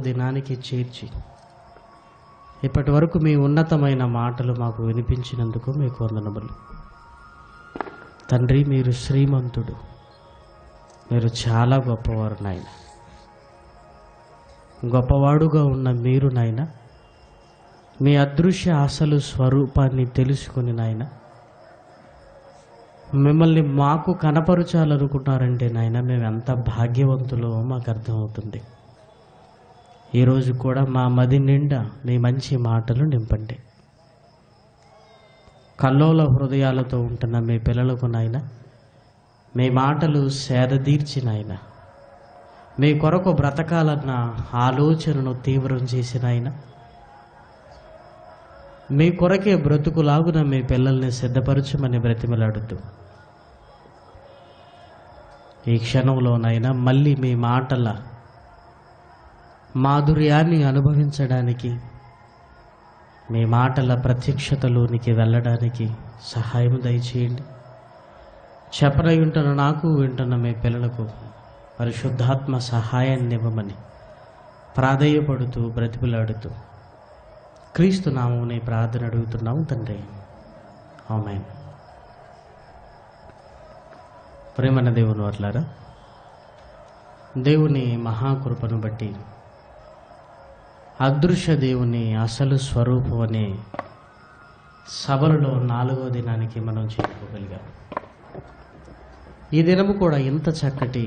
దినానికి చేర్చి ఇప్పటి వరకు మీ ఉన్నతమైన మాటలు మాకు వినిపించినందుకు మీకు వందనములు తండ్రి. మీరు శ్రీమంతుడు, మీరు చాలా గొప్పవారు నాయన. గొప్పవాడుగా ఉన్న మీరు నాయన, మీ అదృశ్య అసలు స్వరూపాన్ని తెలుసుకుని నాయన మిమ్మల్ని మాకు కనపరచాలనుకుంటారంటే నాయన మేము ఎంత భాగ్యవంతులో మాకు అర్థమవుతుంది. ఈరోజు కూడా మా మది నిండా మీ మంచి మాటలు నింపండి. కల్లోల హృదయాలతో ఉంటున్న మీ పిల్లలకు నాయన మీ మాటలు సేదతీర్చి నాయన మీ కొరకు బ్రతకాలన్న ఆలోచనను తీవ్రం చేసిన ఆయన మీ కొరకే బ్రతుకులాగున మీ పిల్లల్ని సిద్ధపరచమని బ్రతిమలాడుతూ ఈ క్షణంలోనైనా మళ్ళీ మీ మాటల మాధుర్యాన్ని అనుభవించడానికి, మీ మాటల ప్రత్యక్షతలోనికి వెళ్ళడానికి సహాయం దయచేయండి. చెప్పనై ఉంటున్న నాకు, వింటున్న మీ పిల్లలకు పరిశుద్ధాత్మ సహాయాన్ని ఇవ్వమని ప్రాధేయపడుతూ బ్రతిమలాడుతూ క్రీస్తు నామమున ప్రార్థన అడుగుతున్నాము తండ్రి, ఆమేన్. ప్రేమన్న దేవుని వర్లారా, దేవుని మహాకృపను బట్టి అదృశ్య దేవుని అసలు స్వరూపం అనే సభలలో 4వ దినానికి మనం చేరుకోగలిగాం. ఈ దినము కూడా ఇంత చక్కటి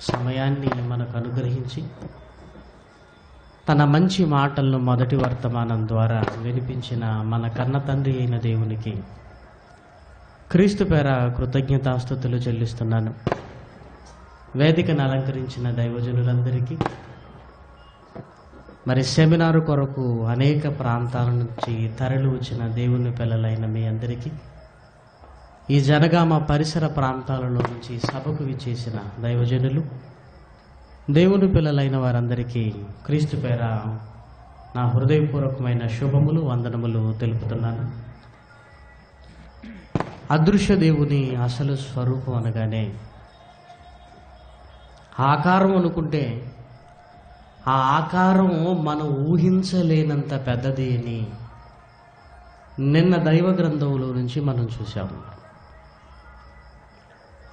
సమయాన్ని మనకు అనుగ్రహించి తన మంచి మాటలను మొదటి వర్తమానం ద్వారా వినిపించిన మన కన్న తండ్రి అయిన దేవునికి క్రీస్తు పేర కృతజ్ఞతాస్తుతులు చెల్లిస్తున్నాను. వేదికను అలంకరించిన దైవజనులందరికీ, మరి సెమినారు కొరకు అనేక ప్రాంతాల నుంచి తరలి వచ్చిన దేవుని పిల్లలైన మీ అందరికీ, ఈ జనగామ పరిసర ప్రాంతాలలో నుంచి సభకు విచ్చేసిన దైవజనులు, దేవుని పిల్లలైన వారందరికీ క్రీస్తు పేర నా హృదయపూర్వకమైన శుభములు, వందనములు తెలుపుతున్నాను. అదృశ్య దేవుని అసలు స్వరూపం అనగానే ఆకారం అనుకుంటే ఆ ఆకారం మనం ఊహించలేనంత పెద్దది అని నిన్న దైవ గ్రంథంలో నుంచి మనం చూసాము.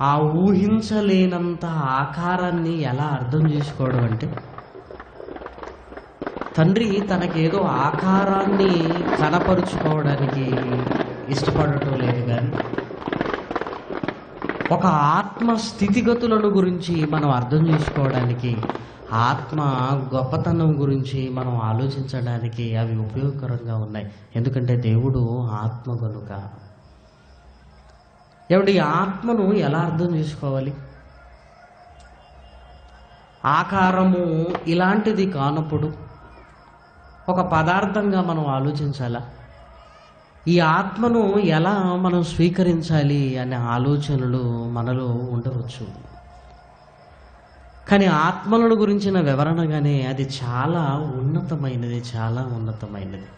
ఆ ఊహించలేనంత ఆకారాన్ని ఎలా అర్థం చేసుకోవడం అంటే, తండ్రి తనకేదో ఆకారాన్ని కనపరుచుకోవడానికి ఇష్టపడటం లేదు, కానీ ఒక ఆత్మ స్థితిగతులను గురించి మనం అర్థం చేసుకోవడానికి, ఆత్మ గొప్పతనం గురించి మనం ఆలోచించడానికి అవి ఉపయోగకరంగా ఉన్నాయి. ఎందుకంటే దేవుడు ఆత్మ కనుక. ఏమంటే ఈ ఆత్మను ఎలా అర్థం చేసుకోవాలి? ఆకారము ఇలాంటిది కానప్పుడు ఒక పదార్థంగా మనం ఆలోచించాలా? ఈ ఆత్మను ఎలా మనం స్వీకరించాలి అనే ఆలోచనలు మనలో ఉండవచ్చు. కానీ ఆత్మలను గురించిన వివరణగానే అది చాలా ఉన్నతమైనది, చాలా ఉన్నతమైనది.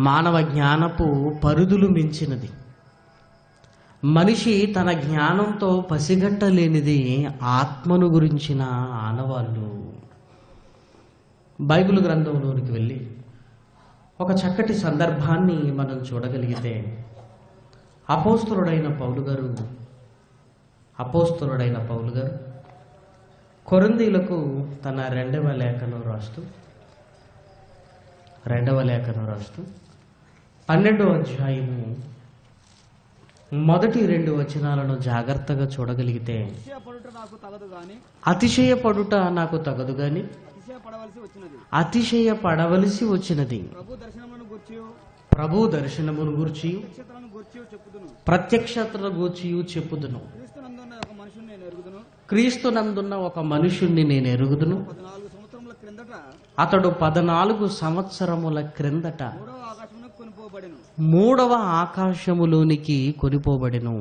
మానవ జ్ఞానపు పరిధులు మించినది. మనిషి తన జ్ఞానంతో పసిగట్టలేనిది ఆత్మను గురించిన ఆనవాళ్ళు. బైబిల్ గ్రంథంలోనికి వెళ్ళి ఒక చక్కటి సందర్భాన్ని మనం చూడగలిగితే, అపోస్తలుడైన పౌలు గారు కొరింథీయులకు తన రెండవ లేఖను రాస్తూ 12వ అధ్యాయము మొదటి 2 వచనాలను జాగ్రత్తగా చూడగలిగితే, అతిశయపడుట నాకు తగదు గాని అతిశయపడవలసి వచ్చినది ప్రభు దర్శనమును గూర్చి ప్రత్యక్షతను గూర్చి చెప్పుదును. క్రీస్తునందున్న ఒక మనుషుణ్ణి నేను ఎరుగుదును. అతడు 14 సంవత్సరముల క్రిందట 3వ ఆకాశములోనికి కొనిపోబడెను.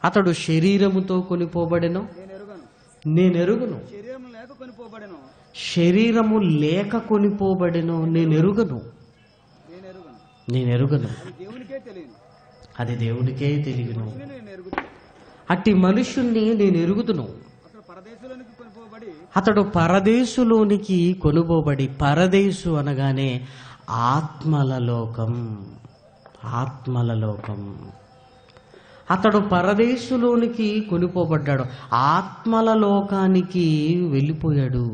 అతడు శరీరముతో కొనిపోబడెను, నేనెరుగును. శరీరము లేక కొనిపోబడెను, నేనెరుగను. అది దేవునికే తెలియను. అట్టి మనుషుణ్ణి నేను ఎరుగుదును. అతడు పరదేశులోనికి కొనుపోబడి, పరదేశు అనగానే ఆత్మల లోకం, ఆత్మల లోకం. అతడు పరదేశులోనికి కొనుపోబడ్డాడు, ఆత్మల లోకానికి వెళ్ళిపోయాడు.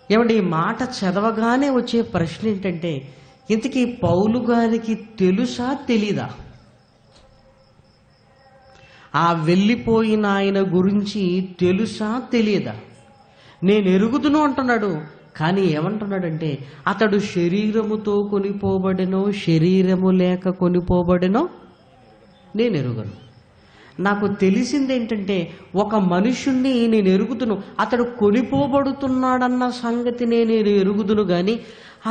ఏమండి, ఈ మాట చదవగానే వచ్చే ప్రశ్న ఏంటంటే, ఇంతకీ పౌలు గారికి తెలుసా తెలీదా? ఆ వెళ్ళిపోయిన ఆయన గురించి తెలుసా తెలియదా? నేను ఎరుగుదును అంటున్నాడు, కానీ ఏమంటున్నాడంటే, అతడు శరీరముతో కొనిపోబడెనో శరీరము లేక కొనిపోబడెనో నేను ఎరుగను. నాకు తెలిసింది ఏంటంటే, ఒక మనుషుణ్ణి నేను ఎరుగుదును, అతడు కొనిపోబడుతున్నాడన్న సంగతి నేను ఎరుగుదును, కానీ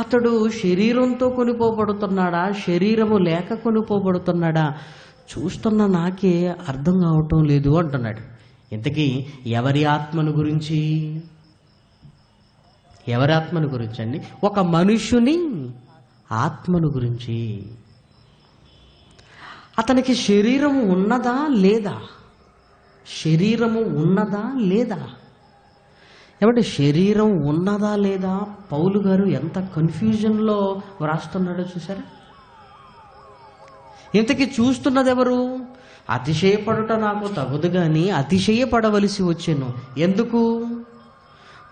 అతడు శరీరంతో కొనిపోబడుతున్నాడా శరీరము లేక కొనిపోబడుతున్నాడా చూస్తున్న నాకే అర్థం కావటం లేదు అంటున్నాడు. ఇంతకీ ఎవరి ఆత్మను గురించి? ఎవరి ఆత్మను గురించి అండి? ఒక మనుష్యుని ఆత్మను గురించి. అతనికి శరీరము ఉన్నదా లేదా? శరీరము ఉన్నదా లేదా? ఏమంటే శరీరం ఉన్నదా లేదా? పౌలు గారు ఎంత కన్ఫ్యూజన్లో వ్రాస్తున్నాడో చూసారా? ఇంతకీ చూస్తున్నది ఎవరు? అతిశయపడుట నాకు తగదు కానీ అతిశయపడవలసి వచ్చెను. ఎందుకు?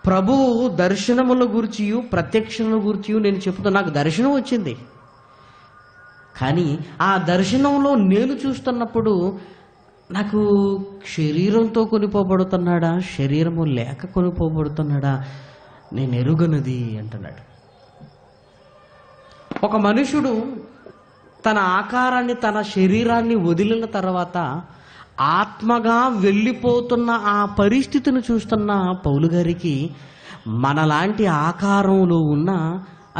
ప్రభువు దర్శనముల గురించి ప్రత్యక్షముల గురించి నేను చెప్తున్నా. నాకు దర్శనం వచ్చింది, కానీ ఆ దర్శనంలో నేను చూస్తున్నప్పుడు నాకు శరీరంతో కొనిపోబడుతున్నాడా శరీరము లేక కొనిపోబడుతున్నాడా నేను ఎరుగనది అంటున్నాడు. ఒక మనుషుడు తన ఆకారాన్ని, తన శరీరాన్ని వదిలిన తర్వాత ఆత్మగా వెళ్ళిపోతున్న ఆ పరిస్థితిని చూస్తున్న పౌలు గారికి మనలాంటి ఆకారంలో ఉన్న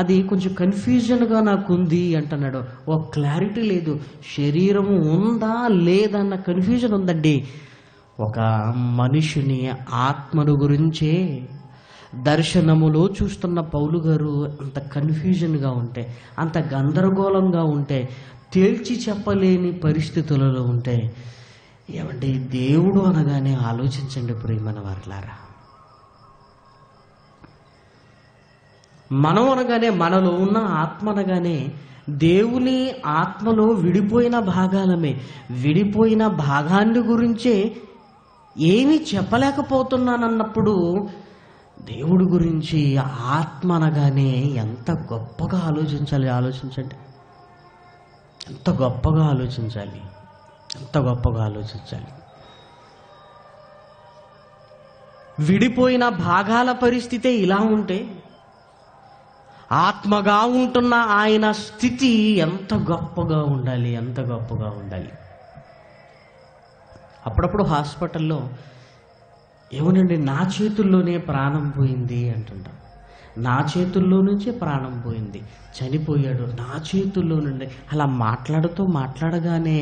అది కొంచెం కన్ఫ్యూజన్గా నాకుంది అంటున్నాడు. ఓ క్లారిటీ లేదు, శరీరము ఉందా లేదన్న కన్ఫ్యూజన్ ఉందండి. ఒక మనుషుని ఆత్మను గురించే దర్శనములో చూస్తున్న పౌలు గారు అంత కన్ఫ్యూజన్గా ఉంటే, అంత గందరగోళంగా ఉంటే, తేల్చి చెప్పలేని పరిస్థితులలో ఉంటే, ఏమంటే దేవుడు అనగానే ఆలోచించండి ప్రియమైన వారలారా. మనం అనగానే, మనలో ఉన్న ఆత్మ అనగానే దేవుని ఆత్మలో విడిపోయిన భాగాలమే. విడిపోయిన భాగాన్ని గురించే ఏమీ చెప్పలేకపోతున్నానన్నప్పుడు దేవుడి గురించి ఆత్మ అనగానే ఎంత గొప్పగా ఆలోచించాలి. ఆలోచించండి, ఎంత గొప్పగా ఆలోచించాలి, ఎంత గొప్పగా ఆలోచించాలి. విడిపోయిన భాగాల పరిస్థితే ఇలా ఉంటే ఆత్మగా ఉంటున్న ఆయన స్థితి ఎంత గొప్పగా ఉండాలి, ఎంత గొప్పగా ఉండాలి. అప్పుడప్పుడు హాస్పిటల్లో ఏమోనండి, నా చేతుల్లోనే ప్రాణం పోయింది అంటుంటాం. నా చేతుల్లో నుంచే ప్రాణం పోయింది, చనిపోయాడు నా చేతుల్లో నుండి. అలా మాట్లాడగానే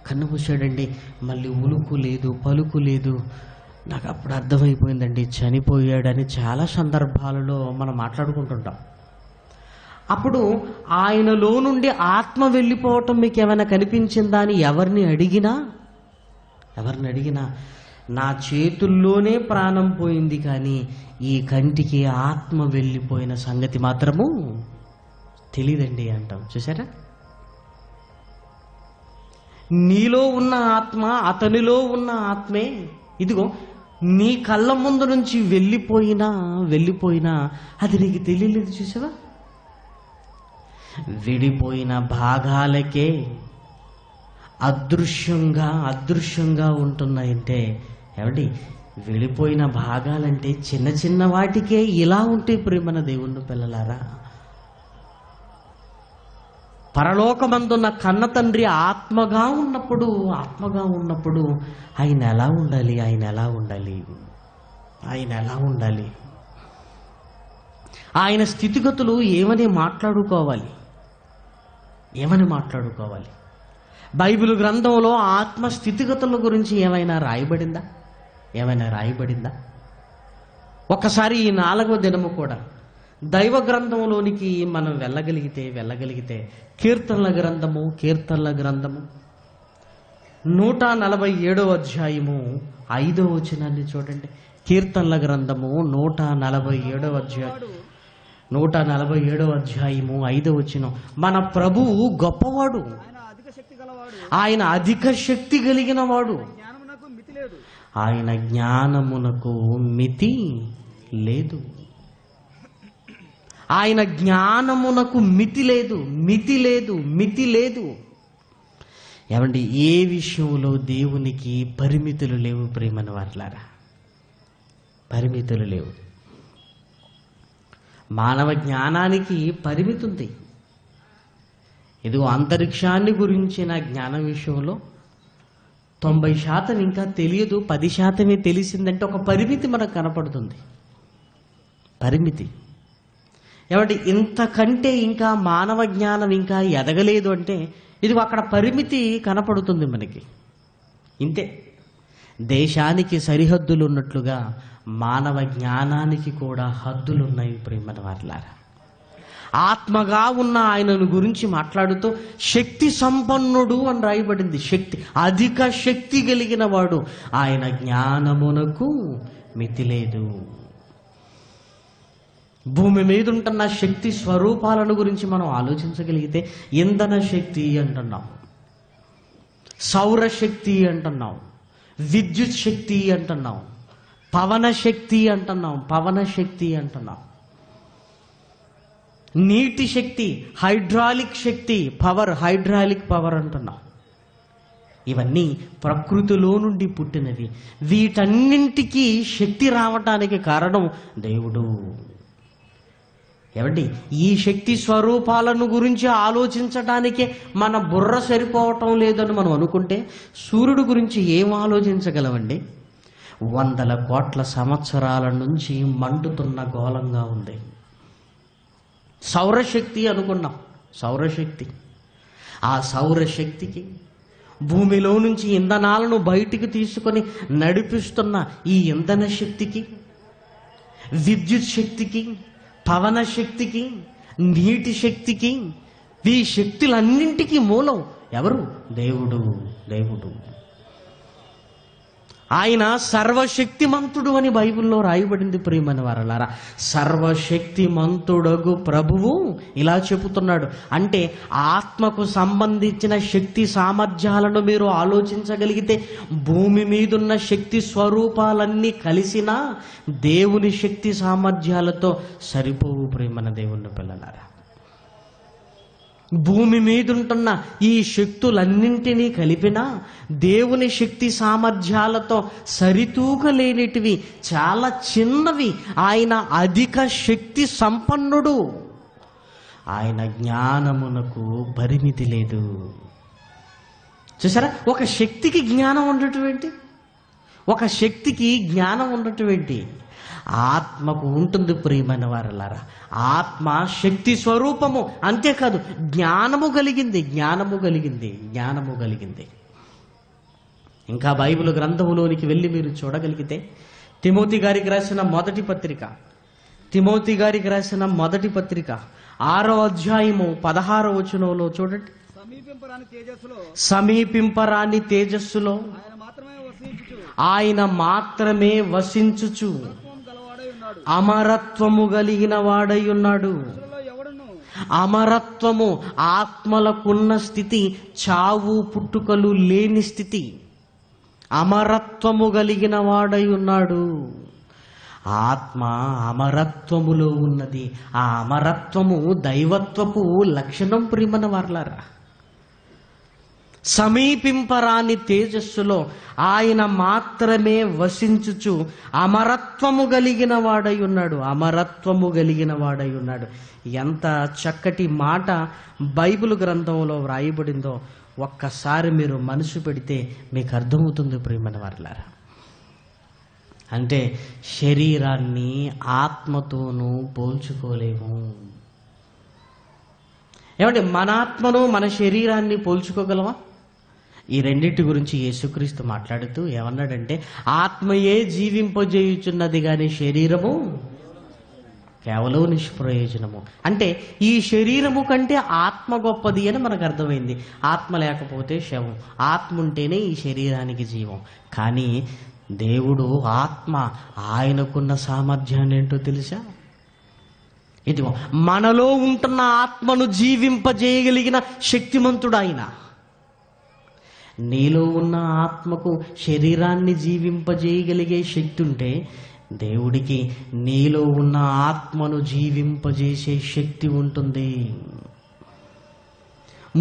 కన్ను మూసాడండి, మళ్ళీ ఉలుకు లేదు, పలుకు లేదు. నాకు అప్పుడు అర్థమైపోయిందండి చనిపోయాడని. చాలా సందర్భాలలో మనం మాట్లాడుకుంటుంటాం. అప్పుడు ఆయనలో నుండి ఆత్మ వెళ్ళిపోవటం మీకు ఏమైనా కనిపించిందా అని ఎవరిని అడిగినా నా చేతుల్లోనే ప్రాణం పోయింది, కానీ ఈ కంటికి ఆత్మ వెళ్ళిపోయిన సంగతి మాత్రము తెలీదండి అంటాం. చూసారా? నీలో ఉన్న ఆత్మ, అతనిలో ఉన్న ఆత్మే ఇదిగో నీ కళ్ళ ముందు నుంచి వెళ్ళిపోయినా అది నీకు తెలియలేదు. చూసావా? విడిపోయిన భాగాలకే అదృశ్యంగా ఉంటున్నాయంటే, ఏమండి విడిపోయిన భాగాలంటే చిన్న చిన్న వాటికే ఇలా ఉంటే ప్రియమైన దేవుని పిల్లలారా, పరలోకమందున్న కన్న తండ్రి ఆత్మగా ఉన్నప్పుడు ఆయన ఎలా ఉండాలి, ఆయన స్థితిగతులు ఏమని మాట్లాడుకోవాలి. బైబిల్ గ్రంథంలో ఆత్మ స్థితిగతుల గురించి ఏమైనా రాయబడిందా? ఒక్కసారి ఈ 4వ దినము కూడా దైవ గ్రంథంలోనికి మనం వెళ్ళగలిగితే కీర్తనల గ్రంథము 147వ అధ్యాయము 5వ వచనాన్ని చూడండి. కీర్తనల గ్రంథము 147వ అధ్యాయం 5వ వచనం. మన ప్రభువు గొప్పవాడు, ఆయన అధిక శక్తి కలిగిన వాడు, ఆయన జ్ఞానమునకు మితి లేదు. ఆయన జ్ఞానమునకు మితి లేదు, మితి లేదు, మితి లేదు. ఏమండి, ఏ విషయంలో దేవునికి పరిమితులు లేవు ప్రియమైన వారలారా, పరిమితులు లేవు. మానవ జ్ఞానానికి పరిమితి ఉంది. ఇదిగో అంతరిక్షాన్ని గురించిన జ్ఞానం విషయంలో 90% ఇంకా తెలియదు, 10% తెలిసిందంటే ఒక పరిమితి మనకు కనపడుతుంది, పరిమితి. ఏమంటే ఇంతకంటే ఇంకా మానవ జ్ఞానం ఇంకా ఎదగలేదు అంటే ఇదిగో అక్కడ పరిమితి కనపడుతుంది మనకి. ఇంతే. దేశానికి సరిహద్దులు ఉన్నట్లుగా మానవ జ్ఞానానికి కూడా హద్దులు ఉన్నాయి ప్రియమైన వారలారా. ఆత్మగా ఉన్న ఆయనను గురించి మాట్లాడుతూ శక్తి సంపన్నుడు అని రాయబడింది. శక్తి, అధిక శక్తి కలిగిన వాడు, ఆయన జ్ఞానమునకు మితి లేదు. భూమి మీద ఉంటున్న శక్తి స్వరూపాలను గురించి మనం ఆలోచించగలిగితే ఇంధన శక్తి అంటున్నాం, సౌరశక్తి అంటున్నాం, విద్యుత్ శక్తి అంటున్నాం, పవన శక్తి అంటున్నాం, పవన శక్తి అంటున్నాం, నీటి శక్తి, హైడ్రాలిక్ శక్తి, పవర్, హైడ్రాలిక్ పవర్ అంటున్నాం. ఇవన్నీ ప్రకృతిలో నుండి పుట్టినవి. వీటన్నింటికీ శక్తి రావటానికి కారణం దేవుడు. ఏమండి, ఈ శక్తి స్వరూపాలను గురించి ఆలోచించడానికే మన బుర్ర సరిపోవటం లేదని మనం అనుకుంటే సూర్యుడు గురించి ఏం ఆలోచించగలమండి? 100 కోట్ల సంవత్సరాల నుంచి మండుతున్న గోళంగా ఉంది. సౌరశక్తి అనుకున్నాం, సౌరశక్తి. ఆ సౌరశక్తికి భూమిలో నుంచి ఇంధనాలను బయటికి తీసుకొని నడిపిస్తున్న ఈ ఇంధన శక్తికి, విద్యుత్ శక్తికి, పవన శక్తికి, నీటి శక్తికి, ఈ శక్తులన్నింటికీ మూలం ఎవరు? దేవుడు. దేవుడు ఆయన సర్వశక్తిమంతుడు అని బైబిల్లో రాయబడింది ప్రియమైన వారలారా. సర్వశక్తిమంతుడగు ప్రభువు ఇలా చెబుతున్నాడు. అంటే ఆత్మకు సంబంధించిన శక్తి సామర్థ్యాలను మీరు ఆలోచించగలిగితే భూమి మీదున్న శక్తి స్వరూపాలన్నీ కలిసినా దేవుని శక్తి సామర్థ్యాలతో సరిపోవు ప్రియమైన దేవుని పిల్లలారా. భూమి మీదుంటున్న ఈ శక్తులన్నింటినీ కలిపినా దేవుని శక్తి సామర్థ్యాలతో సరితూగలేనిటివి, చాలా చిన్నవి. ఆయన అధిక శక్తి సంపన్నుడు, ఆయన జ్ఞానమునకు పరిమితి లేదు. చూసారా, ఒక శక్తికి జ్ఞానం ఉండటం ఏంటి? ఒక శక్తికి జ్ఞానం ఉండటం ఏంటి? ఆత్మకు ఉంటుంది ప్రియమైన వారలారా. ఆత్మ శక్తి స్వరూపము, అంతేకాదు జ్ఞానము కలిగింది, జ్ఞానము కలిగింది, జ్ఞానము కలిగింది. ఇంకా బైబిల్ గ్రంథములోనికి వెళ్ళి మీరు చూడగలిగితే తిమోతి గారికి రాసిన మొదటి పత్రిక, తిమోతి గారికి రాసిన మొదటి పత్రిక 6వ అధ్యాయము 16వ వచనంలో చూడండి. సమీపింపరాని తేజస్సులో ఆయన మాత్రమే వసించుచు అమరత్వము కలిగిన వాడై ఉన్నాడు. అమరత్వము ఆత్మలకున్న స్థితి, చావు పుట్టుకలు లేని స్థితి. అమరత్వము కలిగిన వాడై ఉన్నాడు. ఆత్మ అమరత్వములో ఉన్నది. ఆ అమరత్వము దైవత్వపు లక్షణం ప్రియమైన వారలారా. సమీపింపరాని తేజస్సులో ఆయన మాత్రమే వసించుచు అమరత్వము కలిగిన వాడై ఉన్నాడు. అమరత్వము కలిగిన వాడై ఉన్నాడు. ఎంత చక్కటి మాట బైబిల్ గ్రంథంలో వ్రాయబడిందో ఒక్కసారి మీరు మనసు పెడితే మీకు అర్థమవుతుంది ప్రియమైన వారలారా. అంటే శరీరాన్ని ఆత్మతోనూ పోల్చుకోలేము. ఏమంటే మన ఆత్మను మన శరీరాన్ని పోల్చుకోగలమా? ఈ రెండింటి గురించి యేసుక్రీస్తు మాట్లాడుతూ ఏమన్నాడంటే, ఆత్మయే జీవింపజేయుచున్నది కానీ శరీరము కేవలం నిష్ప్రయోజనము. అంటే ఈ శరీరము కంటే ఆత్మ గొప్పది అని మనకు అర్థమైంది. ఆత్మ లేకపోతే శవం, ఆత్మ ఉంటేనే ఈ శరీరానికి జీవం. కానీ దేవుడు ఆత్మ, ఆయనకున్న సామర్థ్యాన్ని ఏంటో తెలుసా? ఇదిగో మనలో ఉంటున్న ఆత్మను జీవింపజేయగలిగిన శక్తిమంతుడు ఆయన. నీలో ఉన్న ఆత్మకు శరీరాన్ని జీవింపజేయగలిగే శక్తి ఉంటే, దేవుడికి నీలో ఉన్న ఆత్మను జీవింపజేసే శక్తి ఉంటుంది.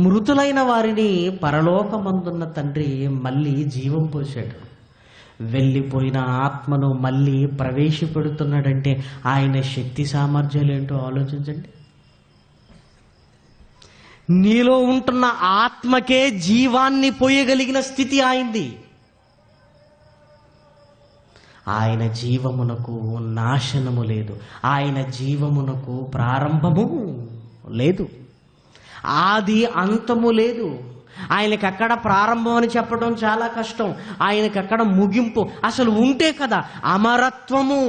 మృతులైన వారిని పరలోకమందున్న తండ్రి మళ్ళీ జీవం పోశాడు. వెళ్ళిపోయిన ఆత్మను మళ్ళీ ప్రవేశపెడుతున్నాడంటే ఆయన శక్తి సామర్థ్యాలు ఏంటో ఆలోచించండి. నీలో ఉంటున్న ఆత్మకే జీవాన్ని పోయగలిగిన స్థితి ఆయనది. ఆయన జీవమునకు నాశనము లేదు, ఆయన జీవమునకు ప్రారంభము లేదు, ఆది అంతము లేదు. ఆయనకి అక్కడ ప్రారంభం అని చెప్పడం చాలా కష్టం, ఆయనకి అక్కడ ముగింపు అసలు ఉంటే కదా అమరత్వము.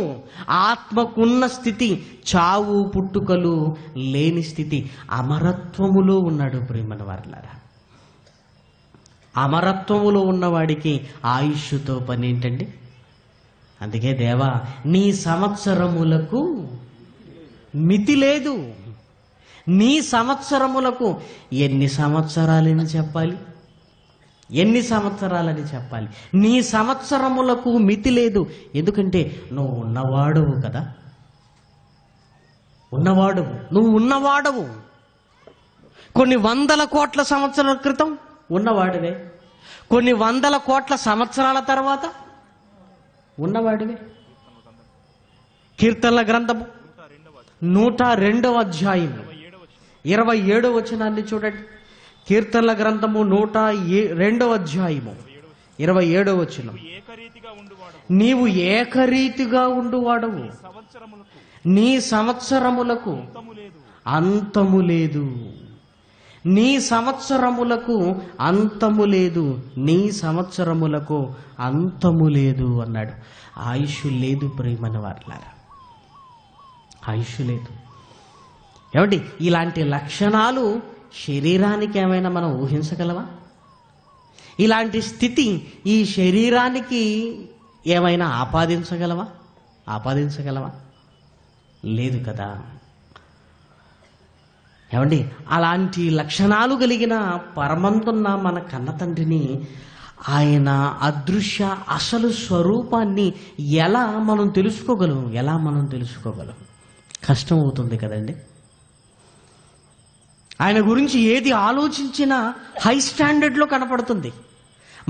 ఆత్మకున్న స్థితి చావు పుట్టుకలు లేని స్థితి, అమరత్వములో ఉన్నాడు ప్రియమైన వారలారా. అమరత్వములో ఉన్నవాడికి ఆయుష్తో పని ఏంటండి? అందుకే దేవా నీ సంవత్సరములకు మితి లేదు. నీ సంవత్సరములకు ఎన్ని సంవత్సరాలని చెప్పాలి? ఎన్ని సంవత్సరాలని చెప్పాలి? నీ సంవత్సరములకు మితి లేదు. ఎందుకంటే నువ్వు ఉన్నవాడవు కదా, ఉన్నవాడవు, నువ్వు ఉన్నవాడవు. కొన్ని వందల కోట్ల సంవత్సరాల క్రితం ఉన్నవాడివే, కొన్ని వందల కోట్ల సంవత్సరాల తర్వాత ఉన్నవాడివే. కీర్తనల గ్రంథము 102వ అధ్యాయము 27వ వచనాన్ని చూడండి. కీర్తనల గ్రంథము 102వ అధ్యాయము 27వ వచనం. నీవు ఏకరీతిగా ఉండువాడవు, నీ సంవత్సరములకు అంతము లేదు. నీ సంవత్సరములకు అంతము లేదు, నీ సంవత్సరములకు అంతము లేదు అన్నాడు. ఆయుష్ లేదు ప్రియమైన వారలారా, ఆయుష్ లేదు. ఏమండి ఇలాంటి లక్షణాలు శరీరానికి ఏమైనా మనం ఊహించగలవా? ఇలాంటి స్థితి ఈ శరీరానికి ఏమైనా ఆపాదించగలవా? లేదు కదా. ఏమండి అలాంటి లక్షణాలు కలిగిన పరమంతున్న మన కన్న తండ్రిని, ఆయన అదృశ్య అసలు స్వరూపాన్ని ఎలా మనం తెలుసుకోగలం? కష్టం అవుతుంది కదండి. ఆయన గురించి ఏది ఆలోచించినా హై స్టాండర్డ్లో కనపడుతుంది.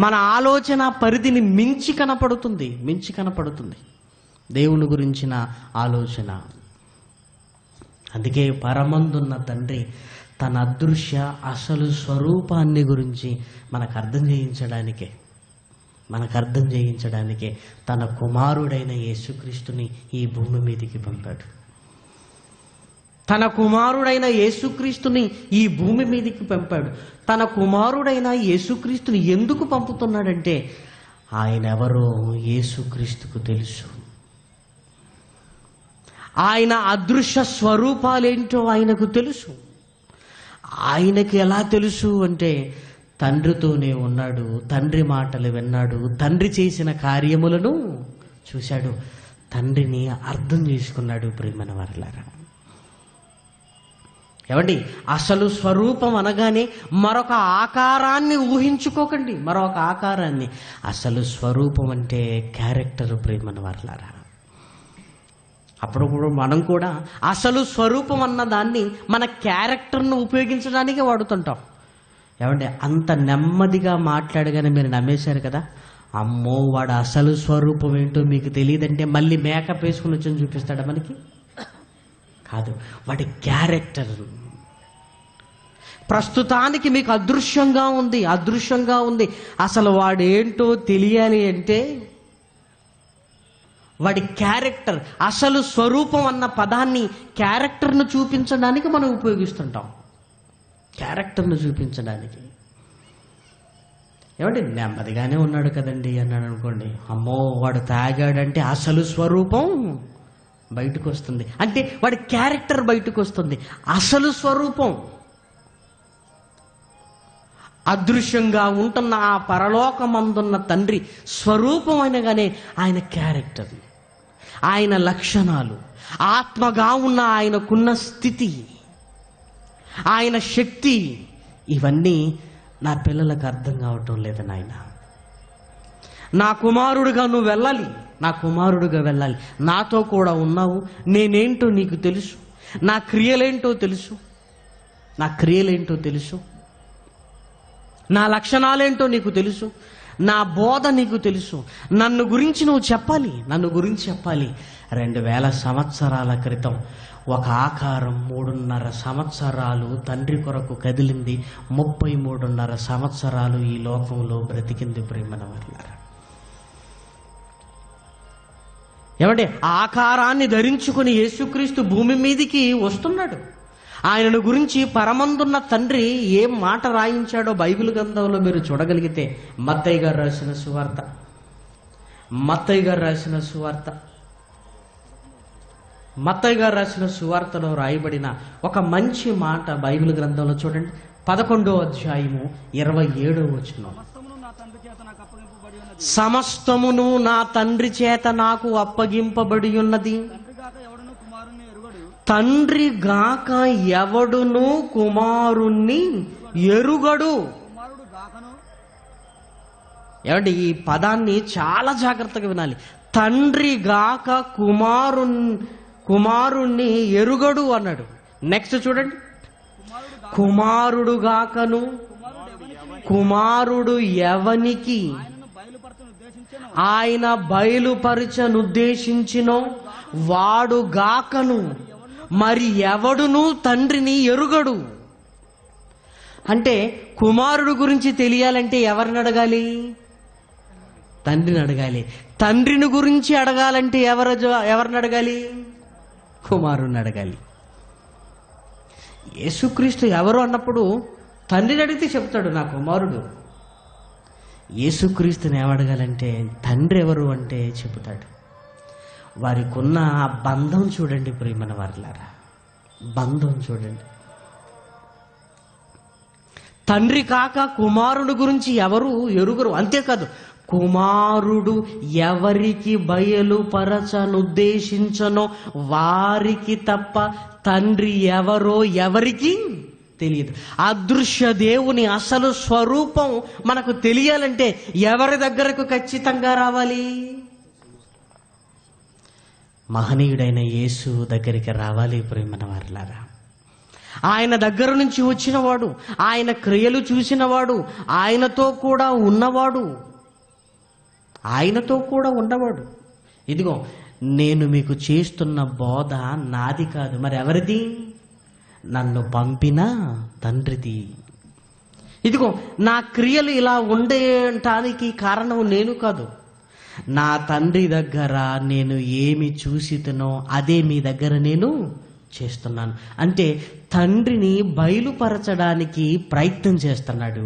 మన ఆలోచన పరిధిని మించి కనపడుతుంది దేవుని గురించిన ఆలోచన. అందుకే పరమందున్న తండ్రి తన అదృశ్య అసలు స్వరూపాన్ని గురించి మనకు అర్థం చేయించడానికే తన కుమారుడైన యేసుక్రీస్తుని ఈ భూమి మీదకి పంపాడు. తన కుమారుడైన యేసుక్రీస్తుని ఈ భూమి మీదకి పంపాడు. తన కుమారుడైన యేసుక్రీస్తుని ఎందుకు పంపుతున్నాడంటే ఆయన ఎవరో యేసుక్రీస్తుకు తెలుసు. ఆయన అదృశ్య స్వరూపాలేంటో ఆయనకు తెలుసు. ఆయనకి ఎలా తెలుసు అంటే తండ్రితోనే ఉన్నాడు, తండ్రి మాటలు విన్నాడు, తండ్రి చేసిన కార్యములను చూశాడు, తండ్రిని అర్థం చేసుకున్నాడు. ప్రియమైన వారలారా, ఏమండి అసలు స్వరూపం అనగానే మరొక ఆకారాన్ని ఊహించుకోకండి, మరొక ఆకారాన్ని. అసలు స్వరూపం అంటే క్యారెక్టర్. ప్రియమైన వారలారా, అప్పుడప్పుడు మనం కూడా అసలు స్వరూపం అన్న దాన్ని మన క్యారెక్టర్ను ఉపయోగించడానికే వాడుతుంటాం. ఏమంటే అంత నెమ్మదిగా మాట్లాడగానే మీరు నమ్మేశారు కదా, అమ్మో వాడు అసలు స్వరూపం ఏంటో మీకు తెలియదంటే మళ్ళీ మేకప్ వేసుకుని వచ్చి చూపిస్తాడా మనకి? కాదు, వాడి క్యారెక్టర్ ప్రస్తుతానికి మీకు అదృశ్యంగా ఉంది. అసలు వాడేంటో తెలియాలి అంటే వాడి క్యారెక్టర్, అసలు స్వరూపం అన్న పదాన్ని క్యారెక్టర్ను చూపించడానికి మనం ఉపయోగిస్తుంటాం. క్యారెక్టర్ను చూపించడానికి. ఏమంటే నెమ్మదిగానే ఉన్నాడు కదండి అన్నాడు అనుకోండి, అమ్మో వాడు తాగాడంటే అసలు స్వరూపం బయటకు వస్తుంది. అంటే వాడి క్యారెక్టర్ బయటకు వస్తుంది. అసలు స్వరూపం అదృశ్యంగా ఉంటున్న ఆ పరలోకమందున్న తండ్రి స్వరూపం అనగానే ఆయన క్యారెక్టర్, ఆయన లక్షణాలు, ఆత్మగా ఉన్న ఆయనకున్న స్థితి, ఆయన శక్తి, ఇవన్నీ నా పిల్లలకు అర్థం కావటం లేదు. నాయన, నా కుమారుడుగా నువ్వు వెళ్ళాలి, నా కుమారుడుగా వెళ్ళాలి, నాతో కూడా ఉన్నావు, నేనేంటో నీకు తెలుసు, నా క్రియలేంటో తెలుసు, నా క్రియలేంటో తెలుసు, నా లక్షణాలేంటో నీకు తెలుసు, నా బోధ నీకు తెలుసు, నన్ను గురించి నువ్వు చెప్పాలి, నన్ను గురించి చెప్పాలి. 2000 సంవత్సరాల క్రితం ఒక ఆకారం 3.5 సంవత్సరాలు తండ్రి కొరకు కదిలింది, 33.5 సంవత్సరాలు ఈ లోకంలో బ్రతికింది. ప్రియమైన వారులారా, ఏమంటే ఆకారాన్ని ధరించుకుని యేసుక్రీస్తు భూమి మీదికి వస్తున్నాడు. ఆయనను గురించి పరమందున్న తండ్రి ఏం మాట రాయించాడో బైబిల్ గ్రంథంలో మీరు చూడగలిగితే, మత్తయి గారు రాసిన సువార్త, మత్తయి గారు రాసిన సువార్తలో రాయబడిన ఒక మంచి మాట బైబిల్ గ్రంథంలో చూడండి. 11వ అధ్యాయము 27వ వచనం. సమస్తమును నా తండ్రి చేత నాకు అప్పగింపబడి ఉన్నది, తండ్రి గాక ఎవడును కుమారుణ్ణి ఎరుగడు. ఏమంటే ఈ పదాన్ని చాలా జాగ్రత్తగా వినాలి. తండ్రి గాక కుమారుణ్ణి ఎరుగడు అన్నాడు. నెక్స్ట్ చూడండి, కుమారుడు గాకను కుమారుడు ఎవనికి ఆయన బయలుపరచనుద్దేశించినో వాడు గాకను మరి ఎవడును తండ్రిని ఎరుగడు. అంటే కుమారుడు గురించి తెలియాలంటే ఎవరిని అడగాలి? తండ్రిని అడగాలి. తండ్రిని గురించి అడగాలంటే ఎవరిని అడగాలి? కుమారుని అడగాలి. యేసుక్రీస్తు ఎవరు అన్నప్పుడు తండ్రిని అడిగితే చెప్తాడు నా కుమారుడు. యేసుక్రీస్తుని ఏమడగాలంటే తండ్రి ఎవరు అంటే చెబుతాడు. వారికి ఉన్న ఆ బంధం చూడండి ప్రియమైన వారులారా, బంధం చూడండి. తండ్రి కాక కుమారుడు గురించి ఎవరు ఎరుగరు. అంతేకాదు, కుమారుడు ఎవరికి బయలుపరచనుద్దేశించనో వారికి తప్ప తండ్రి ఎవరో ఎవరికి తెలియదు. అదృశ్య దేవుని అసలు స్వరూపం మనకు తెలియాలంటే ఎవరి దగ్గరకు ఖచ్చితంగా రావాలి? మహనీయుడైన యేసు దగ్గరికి రావాలి ప్రియమైన వారులారా. ఆయన దగ్గర నుంచి వచ్చినవాడు, ఆయన క్రియలు చూసినవాడు, ఆయనతో కూడా ఉన్నవాడు. ఇదిగో నేను మీకు చేస్తున్న బోధ నాది కాదు, మరి ఎవరిది? నన్ను పంపిన తండ్రిది. ఇదిగో నా క్రియలు ఇలా ఉండటానికి కారణం నేను కాదు, నా తండ్రి దగ్గర నేను ఏమి చూసితనో అదే మీ దగ్గర నేను చేస్తున్నాను. అంటే తండ్రిని బయలుపరచడానికి ప్రయత్నం చేస్తున్నాడు,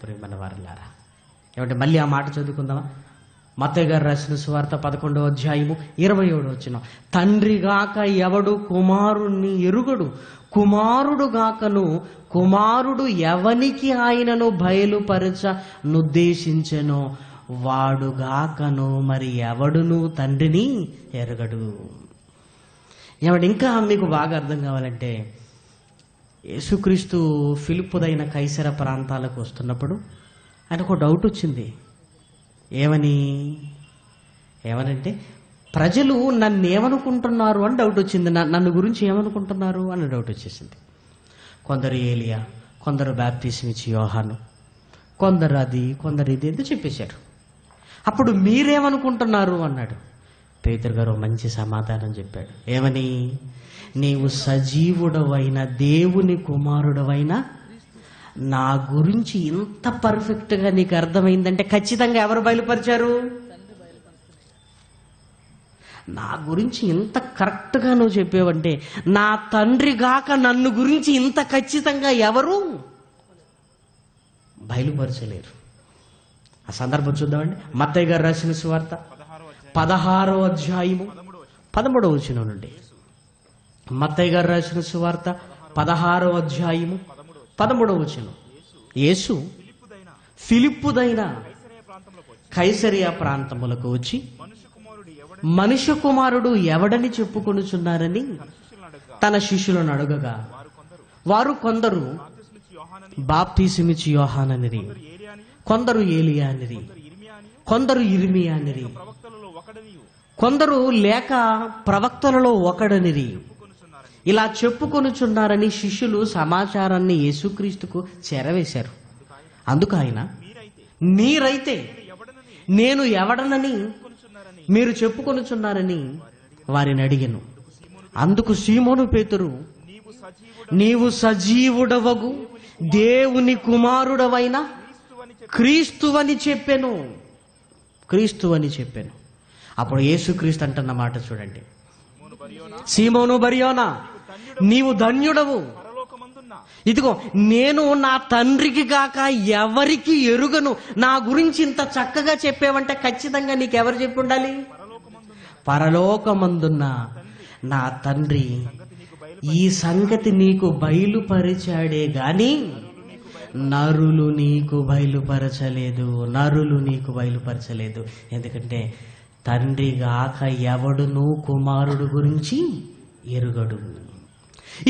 ప్రియమైన వారులారా. ఏమంటే మళ్ళీ ఆ మాట చదువుకుందామా? మత్తయి గారు రాసిన సువార్త 11వ అధ్యాయము 27వ వచనం. తండ్రి గాక ఎవడు కుమారుణ్ణి ఎరుగడు, కుమారుడు గాకను కుమారుడు ఎవనికి ఆయనను బయలుపరచనుద్దేశించెనో వాడు గాకను మరి ఎవడును తండ్రిని ఎరగడు. ఏమంటే ఇంకా మీకు బాగా అర్థం కావాలంటే, యేసుక్రీస్తు ఫిలిప్పుదైన కైసర ప్రాంతాలకు వస్తున్నప్పుడు ఆయనకు ఒక డౌట్ వచ్చింది. ఏమనంటే ప్రజలు నన్ను ఏమనుకుంటున్నారు అని డౌట్ వచ్చింది. నన్ను గురించి ఏమనుకుంటున్నారు అని డౌట్ వచ్చేసింది. కొందరు ఏలియా, కొందరు బాప్తిస్మం ఇచ్చే యోహాను, కొందరు అది, కొందరు ఇది ఎందుకు చెప్పేశారు. అప్పుడు మీరేమనుకుంటున్నారు అన్నాడు. పేతురు గారు మంచి సమాధానం చెప్పాడు. ఏమని? నీవు సజీవుడవైన దేవుని కుమారుడవైన నా గురించి ఇంత పర్ఫెక్ట్గా నీకు అర్థమైందంటే ఖచ్చితంగా ఎవరు బయలుపరిచారు? నా గురించి ఇంత కరెక్ట్గా నువ్వు చెప్పేవంటే నా తండ్రి గాక నన్ను గురించి ఇంత ఖచ్చితంగా ఎవరు బయలుపరచలేరు. ఆ సందర్భం చూద్దామండి. మత్తయి గారు రాసిన సువార్త 16వ అధ్యాయము 13వ వచనం నుండి. మత్తయి గారు రాసిన సువార్త 16వ అధ్యాయము 13వ వచనం. యేసు ఫిలిప్పుదైన కైసరియా ప్రాంతములకు వచ్చి మనుష్య కుమారుడు ఎవడని చెప్పుకొనుచున్నారని తన శిష్యులను అడగగా వారు కొందరు బాప్తీసమిచ్చి యోహాననిరి, కొందరు ఏలియా అనిరి, కొందరు ఇర్మియా అనిరి, కొందరు లేక ప్రవక్తలలో ఒకడనిరి ఇలా చెప్పుకొనుచున్నారని శిష్యులు సమాచారాన్ని యేసుక్రీస్తుకు చేరవేశారు. అందుకు ఆయన, మీరైతే నేను ఎవడనని మీరు చెప్పుకొనుచున్నారని వారిని అడిగెను. అందుకు సీమోను పేతురు, నీవు సజీవుడవగు దేవుని కుమారుడవైన క్రీస్తువని చెప్పెను. క్రీస్తువని చెప్పాను. అప్పుడు యేసుక్రీస్తు అంటున్న మాట చూడండి. సీమోను బర్యోనా, నీవు ధన్యుడవు. ఇదిగో నేను నా తండ్రికి గాక ఎవరికి ఎరుగను. నా గురించి ఇంత చక్కగా చెప్పేవంటే ఖచ్చితంగా నీకెవరు చెప్పి ఉండాలి? పరలోకమందున్న నా తండ్రి ఈ సంగతి నీకు బయలుపరిచాడే గాని నరులు నీకు బయలుపరచలేదు. నరులు నీకు బయలుపరచలేదు. ఎందుకంటే తండ్రి గాక ఎవడును కుమారుడు గురించి ఎరుగడు.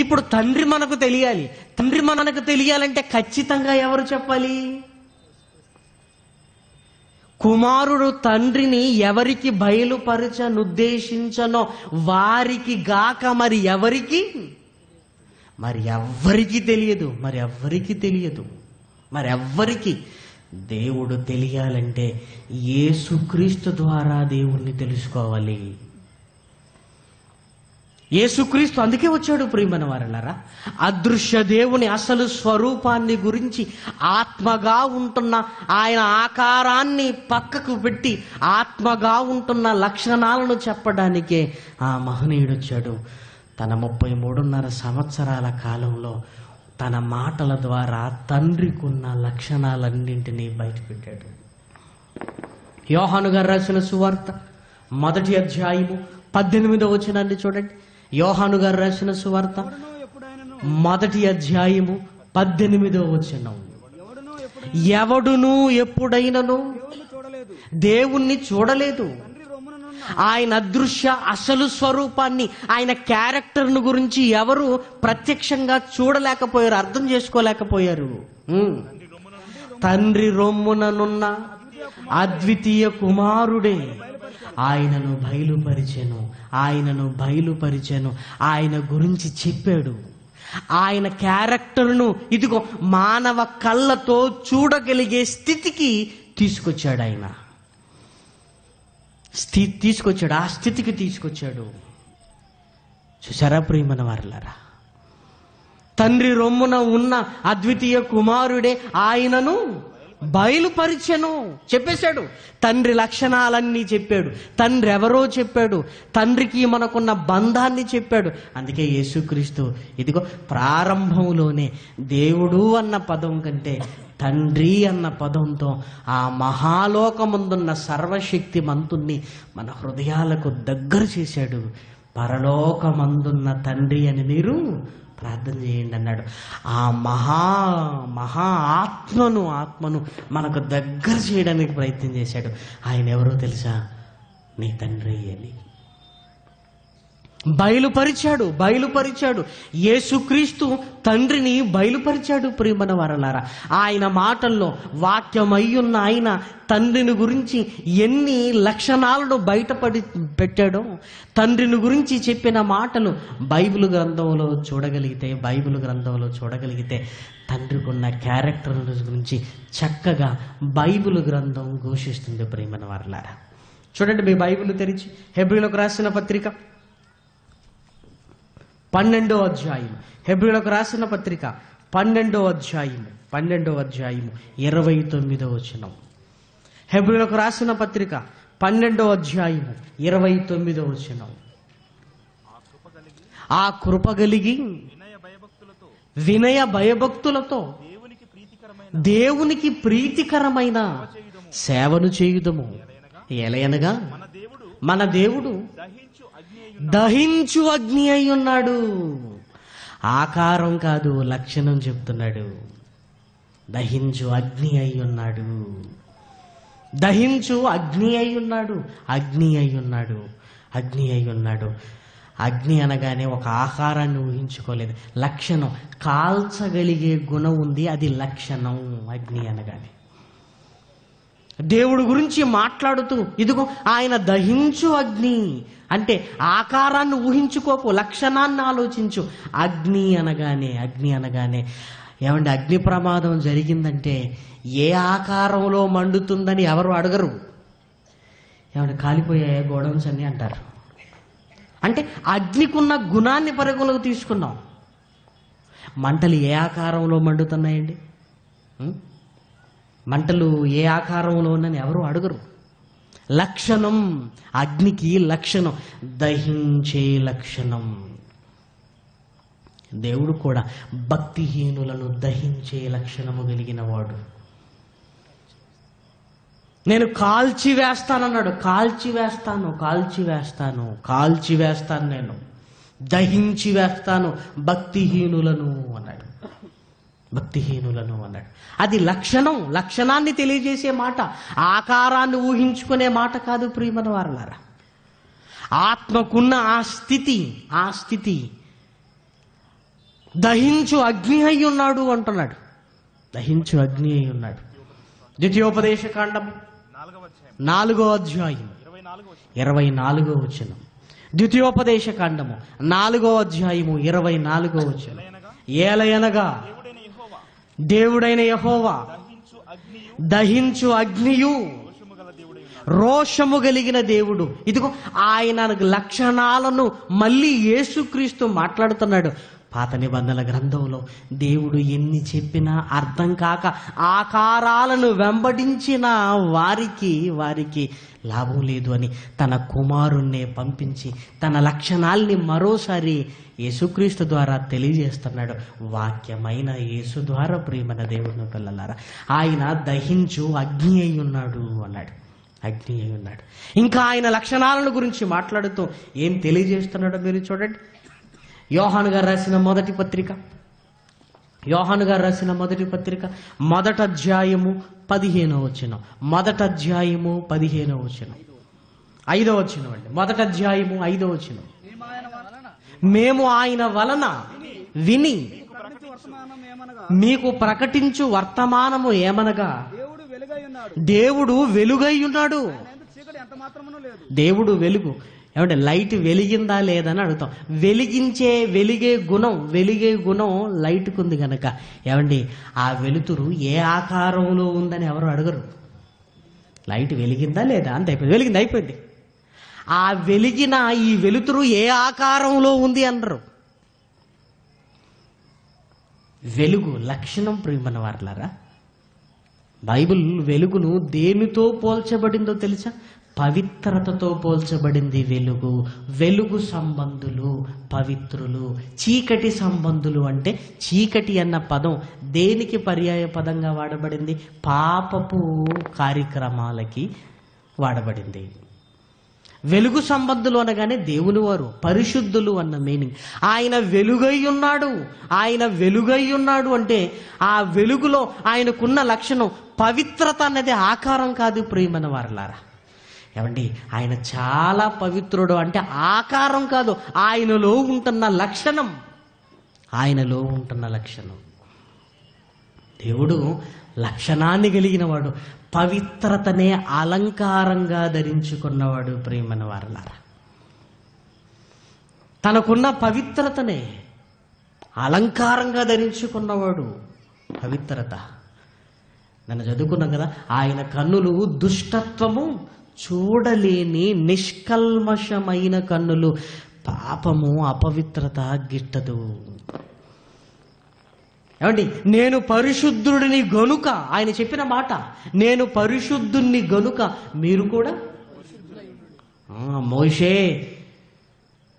ఇప్పుడు తండ్రి మనకు తెలియాలి. తండ్రి మనకు తెలియాలంటే ఖచ్చితంగా ఎవరు చెప్పాలి? కుమారుడు తండ్రిని ఎవరికి బయలుపరచనుద్దేశించనో వారికి గాక మరి ఎవరికి తెలియదు. మరెవ్వరికి దేవుడు తెలియాలంటే యేసుక్రీస్తు ద్వారా దేవుణ్ణి తెలుసుకోవాలి. యేసుక్రీస్తు అందుకే వచ్చాడు ప్రియమైన వారలారా. అదృశ్య దేవుని అసలు స్వరూపాన్ని గురించి, ఆత్మగా ఉంటున్న ఆయన ఆకారాన్ని పక్కకు పెట్టి ఆత్మగా ఉంటున్న లక్షణాలను చెప్పడానికే ఆ మహనీయుడు వచ్చాడు. తన 33.5 సంవత్సరాల కాలంలో తన మాటల ద్వారా తండ్రికి ఉన్న లక్షణాలన్నింటినీ బయటపెట్టాడు. యోహాను గారు రాసిన సువార్త 1వ అధ్యాయము 18వ వచనాన్ని చూడండి. యోహాను గారు రాసిన సువార్త 1వ అధ్యాయము 18వ వచనం. ఎవడును ఎప్పుడైనను దేవుణ్ణి చూడలేదు. ఆయన అదృశ్య అసలు స్వరూపాన్ని, ఆయన క్యారెక్టర్ను గురించి ఎవరు ప్రత్యక్షంగా చూడలేకపోయారు, అర్థం చేసుకోలేకపోయారు. తండ్రి రొమ్ముననున్న అద్వితీయ కుమారుడే ఆయనను బయలుపరిచెను. ఆయన గురించి చెప్పాడు. ఆయన క్యారెక్టర్ను ఇదిగో మానవ కళ్ళతో చూడగలిగే స్థితికి తీసుకొచ్చాడు. ఆ స్థితికి తీసుకొచ్చాడు. చూసారా ప్రియమైన వారలారా, తండ్రి రొమ్మున ఉన్న అద్వితీయ కుమారుడే ఆయనను బయలుపరిచెను. చెప్పేశాడు. తండ్రి లక్షణాలన్నీ చెప్పాడు. తండ్రి ఎవరో చెప్పాడు. తండ్రికి మనకున్న బంధాన్ని చెప్పాడు. అందుకే యేసుక్రీస్తు ఇదిగో ప్రారంభంలోనే దేవుడు అన్న పదం కంటే తండ్రి అన్న పదంతో ఆ మహాలోకమందున్న సర్వశక్తి మంతుణ్ణి మన హృదయాలకు దగ్గర చేశాడు. పరలోకమందున్న తండ్రి అని మీరు ప్రార్థన చేయండి అన్నాడు. ఆ మహా ఆత్మను మనకు దగ్గర చేయడానికి ప్రయత్నం చేశాడు. ఆయన ఎవరో తెలుసా? నీ తండ్రి అని బయలుపరిచాడు. యేసుక్రీస్తు తండ్రిని బయలుపరిచాడు. ప్రియమైన వారలారా, ఆయన మాటల్లో వాక్యమయ్యున్న ఆయన తండ్రిని గురించి ఎన్ని లక్షణాలను పెట్టాడో, తండ్రిని గురించి చెప్పిన మాటలు బైబిల్ గ్రంథంలో చూడగలిగితే తండ్రికి ఉన్న క్యారెక్టర్ గురించి చక్కగా బైబిల్ గ్రంథం ఘోషిస్తుంది. ప్రియమైన వారలారా, చూడండి మీ బైబిల్ తెరిచి హెబ్రీయులకు రాసిన పత్రిక 12వ అధ్యాయం. హెబ్రీయులకు రాసిన పత్రిక 12వ అధ్యాయము 29వ వచనం. హెబ్రీయులకు రాసిన పత్రిక 12వ అధ్యాయము 29వ వచనం. ఆ కృప కలిగి వినయ భయభక్తులతో దేవునికి ప్రీతికరమైన సేవను చేయుదము. ఎలయనగా మన దేవుడు దహించు అగ్ని అయి ఉన్నాడు. ఆకారం కాదు, లక్షణం చెప్తున్నాడు. దహించు అగ్ని అయి ఉన్నాడు. దహించు అగ్ని అయి ఉన్నాడు. అగ్ని అయి ఉన్నాడు. అగ్ని అయి ఉన్నాడు. అగ్ని అనగానే ఒక ఆహారాన్ని ఊహించుకోలేదు. లక్షణం, కాల్చగలిగే గుణం ఉంది, అది లక్షణం. అగ్ని అనగానే దేవుడి గురించి మాట్లాడుతూ ఇదిగో ఆయన దహించు అగ్ని అంటే ఆకారాన్ని ఊహించుకోకు, లక్షణాన్ని ఆలోచించు. అగ్ని అనగానే ఏమంటే అగ్ని ప్రమాదం జరిగిందంటే ఏ ఆకారంలో మండుతుందని ఎవరు అడగరు. ఏమంటే కాలిపోయాయా గోడౌన్స్ అన్ని అంటారు. అంటే అగ్నికున్న గుణాన్ని పరిగణలోకి తీసుకున్నాం. మంటలు ఏ ఆకారంలో మండుతున్నాయండి? మంటలు ఏ ఆకారంలో ఉన్నని ఎవరు అడగరు. లక్షణం, అగ్నికి లక్షణం, దహించే లక్షణం. దేవుడు కూడా భక్తిహీనులను దహించే లక్షణము కలిగిన వాడు. నేను కాల్చివేస్తానన్నాడు. కాల్చివేస్తాను, నేను దహించి వేస్తాను భక్తిహీనులను అన్నాడు. అది లక్షణాన్ని తెలియజేసే మాట, ఆకారాన్ని ఊహించుకునే మాట కాదు ప్రియమైన వారలారా. ఆత్మకున్న ఆ స్థితి దహించు అగ్ని అయి ఉన్నాడు అంటున్నాడు. దహించు అగ్ని అయి ఉన్నాడు. ద్వితీయోపదేశ కాండము 4వ అధ్యాయం 24వ వచనం. ద్వితీయోపదేశ కాండము 4వ అధ్యాయము 24వ వచనం. ఏలయనగా దేవుడైన యెహోవా దహించు అగ్నియు రోషము కలిగిన దేవుడు. ఇదిగో ఆయన లక్షణాలను మళ్ళీ యేసుక్రీస్తు మాట్లాడుతున్నాడు. పాత నిబంధనల గ్రంథంలో దేవుడు ఎన్ని చెప్పినా అర్థం కాక ఆకారాలను వెంబడించిన వారికి లాభం లేదు అని తన కుమారుణ్ణే పంపించి తన లక్షణాల్ని మరోసారి యేసుక్రీస్తు ద్వారా తెలియజేస్తున్నాడు. వాక్యమైన యేసు ద్వారా ప్రియమైన దేవుని పిల్లలారా, ఆయన దహించు అగ్ని అయి ఉన్నాడు అన్నాడు. అగ్ని అయి ఉన్నాడు. ఇంకా ఆయన లక్షణాలను గురించి మాట్లాడుతూ ఏం తెలియజేస్తున్నాడో మీరు చూడండి. యోహాను గారు రాసిన మొదటి పత్రిక 1వ అధ్యాయము 15వ వచనం. 5వ వచనం అండి. 1వ అధ్యాయము 5వ వచనం. మేము ఆయన వలన విని మీకు ప్రకటించు వర్తమానము ఏమనగా దేవుడు వెలుగై ఉన్నాడు. దేవుడు వెలుగు. ఏమంటే లైట్ వెలిగిందా లేదని అడుగుతాం. వెలిగే గుణం లైట్కు ఉంది కనుక ఏమండి ఆ వెలుతురు ఏ ఆకారంలో ఉందని ఎవరు అడగరు. లైట్ వెలిగిందా లేదా అంత అయిపోయింది, వెలిగింది అయిపోయింది. ఆ వెలిగిన ఈ వెలుతురు ఏ ఆకారంలో ఉంది అనరు. వెలుగు లక్షణం ప్రియమైన వారలారా. బైబిల్ వెలుగును దేనితో పోల్చబడిందో తెలుసా? పవిత్రతతో పోల్చబడింది. వెలుగు సంబంధులు పవిత్రులు. చీకటి సంబంధులు అంటే చీకటి అన్న పదం దేనికి పర్యాయ పదంగా వాడబడింది? పాపపు కార్యక్రమాలకి వాడబడింది. వెలుగు సంబంధులు అనగానే దేవుని వారు పరిశుద్ధులు అన్న మీనింగ్. ఆయన వెలుగై ఉన్నాడు అంటే ఆ వెలుగులో ఆయనకున్న లక్షణం పవిత్రత అన్నది ఆకారం కాదు ప్రియమైన వారలారా. ఏమండి ఆయన చాలా పవిత్రుడు అంటే ఆకారం కాదు, ఆయనలో ఉంటున్న లక్షణం. దేవుడు లక్షణాన్ని కలిగిన వాడు, పవిత్రతనే అలంకారంగా ధరించుకున్నవాడు ప్రియమైన వారలారా. తనకున్న పవిత్రతనే అలంకారంగా ధరించుకున్నవాడు పవిత్రత. నన్ను చదువుకున్నాం కదా, ఆయన కన్నులు దుష్టత్వము చూడలేని నిష్కల్మషమైన కన్నులు, పాపము అపవిత్రత గిట్టదు. ఏమండి నేను పరిశుద్ధుడిని గనుక, ఆయన చెప్పిన మాట, నేను పరిశుద్ధుణ్ణి గనుక మీరు కూడా. మోషే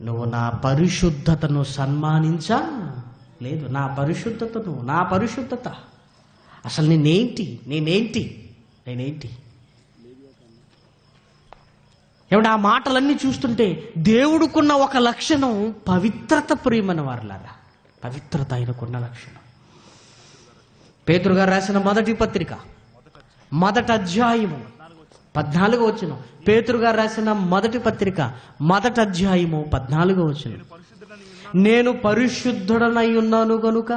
నువ్వు నా పరిశుద్ధతను సన్మానించా లేదు. నా పరిశుద్ధత అసలు నేనేంటి ఏమంటే ఆ మాటలన్నీ చూస్తుంటే దేవుడికున్న ఒక లక్షణం పవిత్రత. ప్రియమైన వారలారా, పవిత్రత ఆయనకున్న లక్షణం. పేతురు గారు రాసిన మొదటి పత్రిక 1వ అధ్యాయము 14వ వచనం. పేతురు గారు రాసిన మొదటి పత్రిక 1వ అధ్యాయము 14వ వచనం. నేను పరిశుద్ధుడనై ఉన్నాను గనుక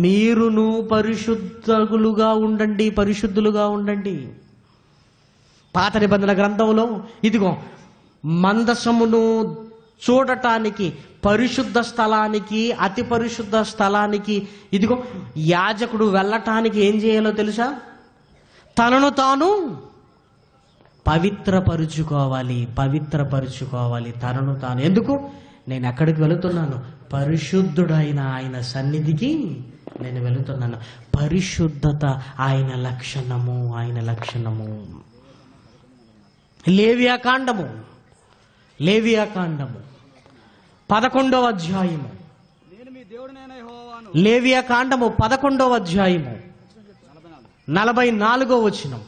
మీరును పరిశుద్ధులుగా ఉండండి. పాత నిబంధన గ్రంథంలో ఇదిగో మందసమును చూడటానికి పరిశుద్ధ స్థలానికి, అతి పరిశుద్ధ స్థలానికి ఇదిగో యాజకుడు వెళ్ళటానికి ఏం చేయాలో తెలుసా? తనను తాను పవిత్రపరుచుకోవాలి. తనను తాను. ఎందుకు? నేను ఎక్కడికి వెళుతున్నాను? పరిశుద్ధుడైన ఆయన సన్నిధికి నేను వెళుతున్నాను. పరిశుద్ధత ఆయన లక్షణము. లేవియాకాండము 11వ అధ్యాయము. లేవియాకాండము 11వ అధ్యాయము 44వ వచనం.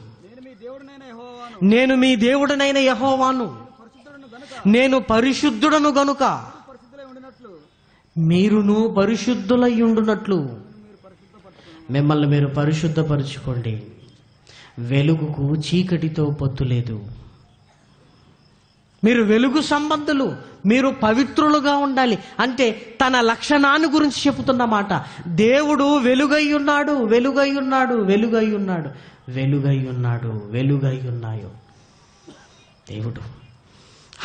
నేను మీ దేవుడనైన యెహోవాను, నేను పరిశుద్ధుడను గనుక మీరును పరిశుద్ధులై ఉండునట్లు మిమ్మల్ని మీరు పరిశుద్ధపరచుకోండి. వెలుగుకు చీకటితో పొత్తు లేదు. మీరు వెలుగు సంబంధులు, మీరు పవిత్రులుగా ఉండాలి. అంటే తన లక్షణాన్ని గురించి చెబుతున్నమాట. దేవుడు వెలుగై ఉన్నాడు. దేవుడు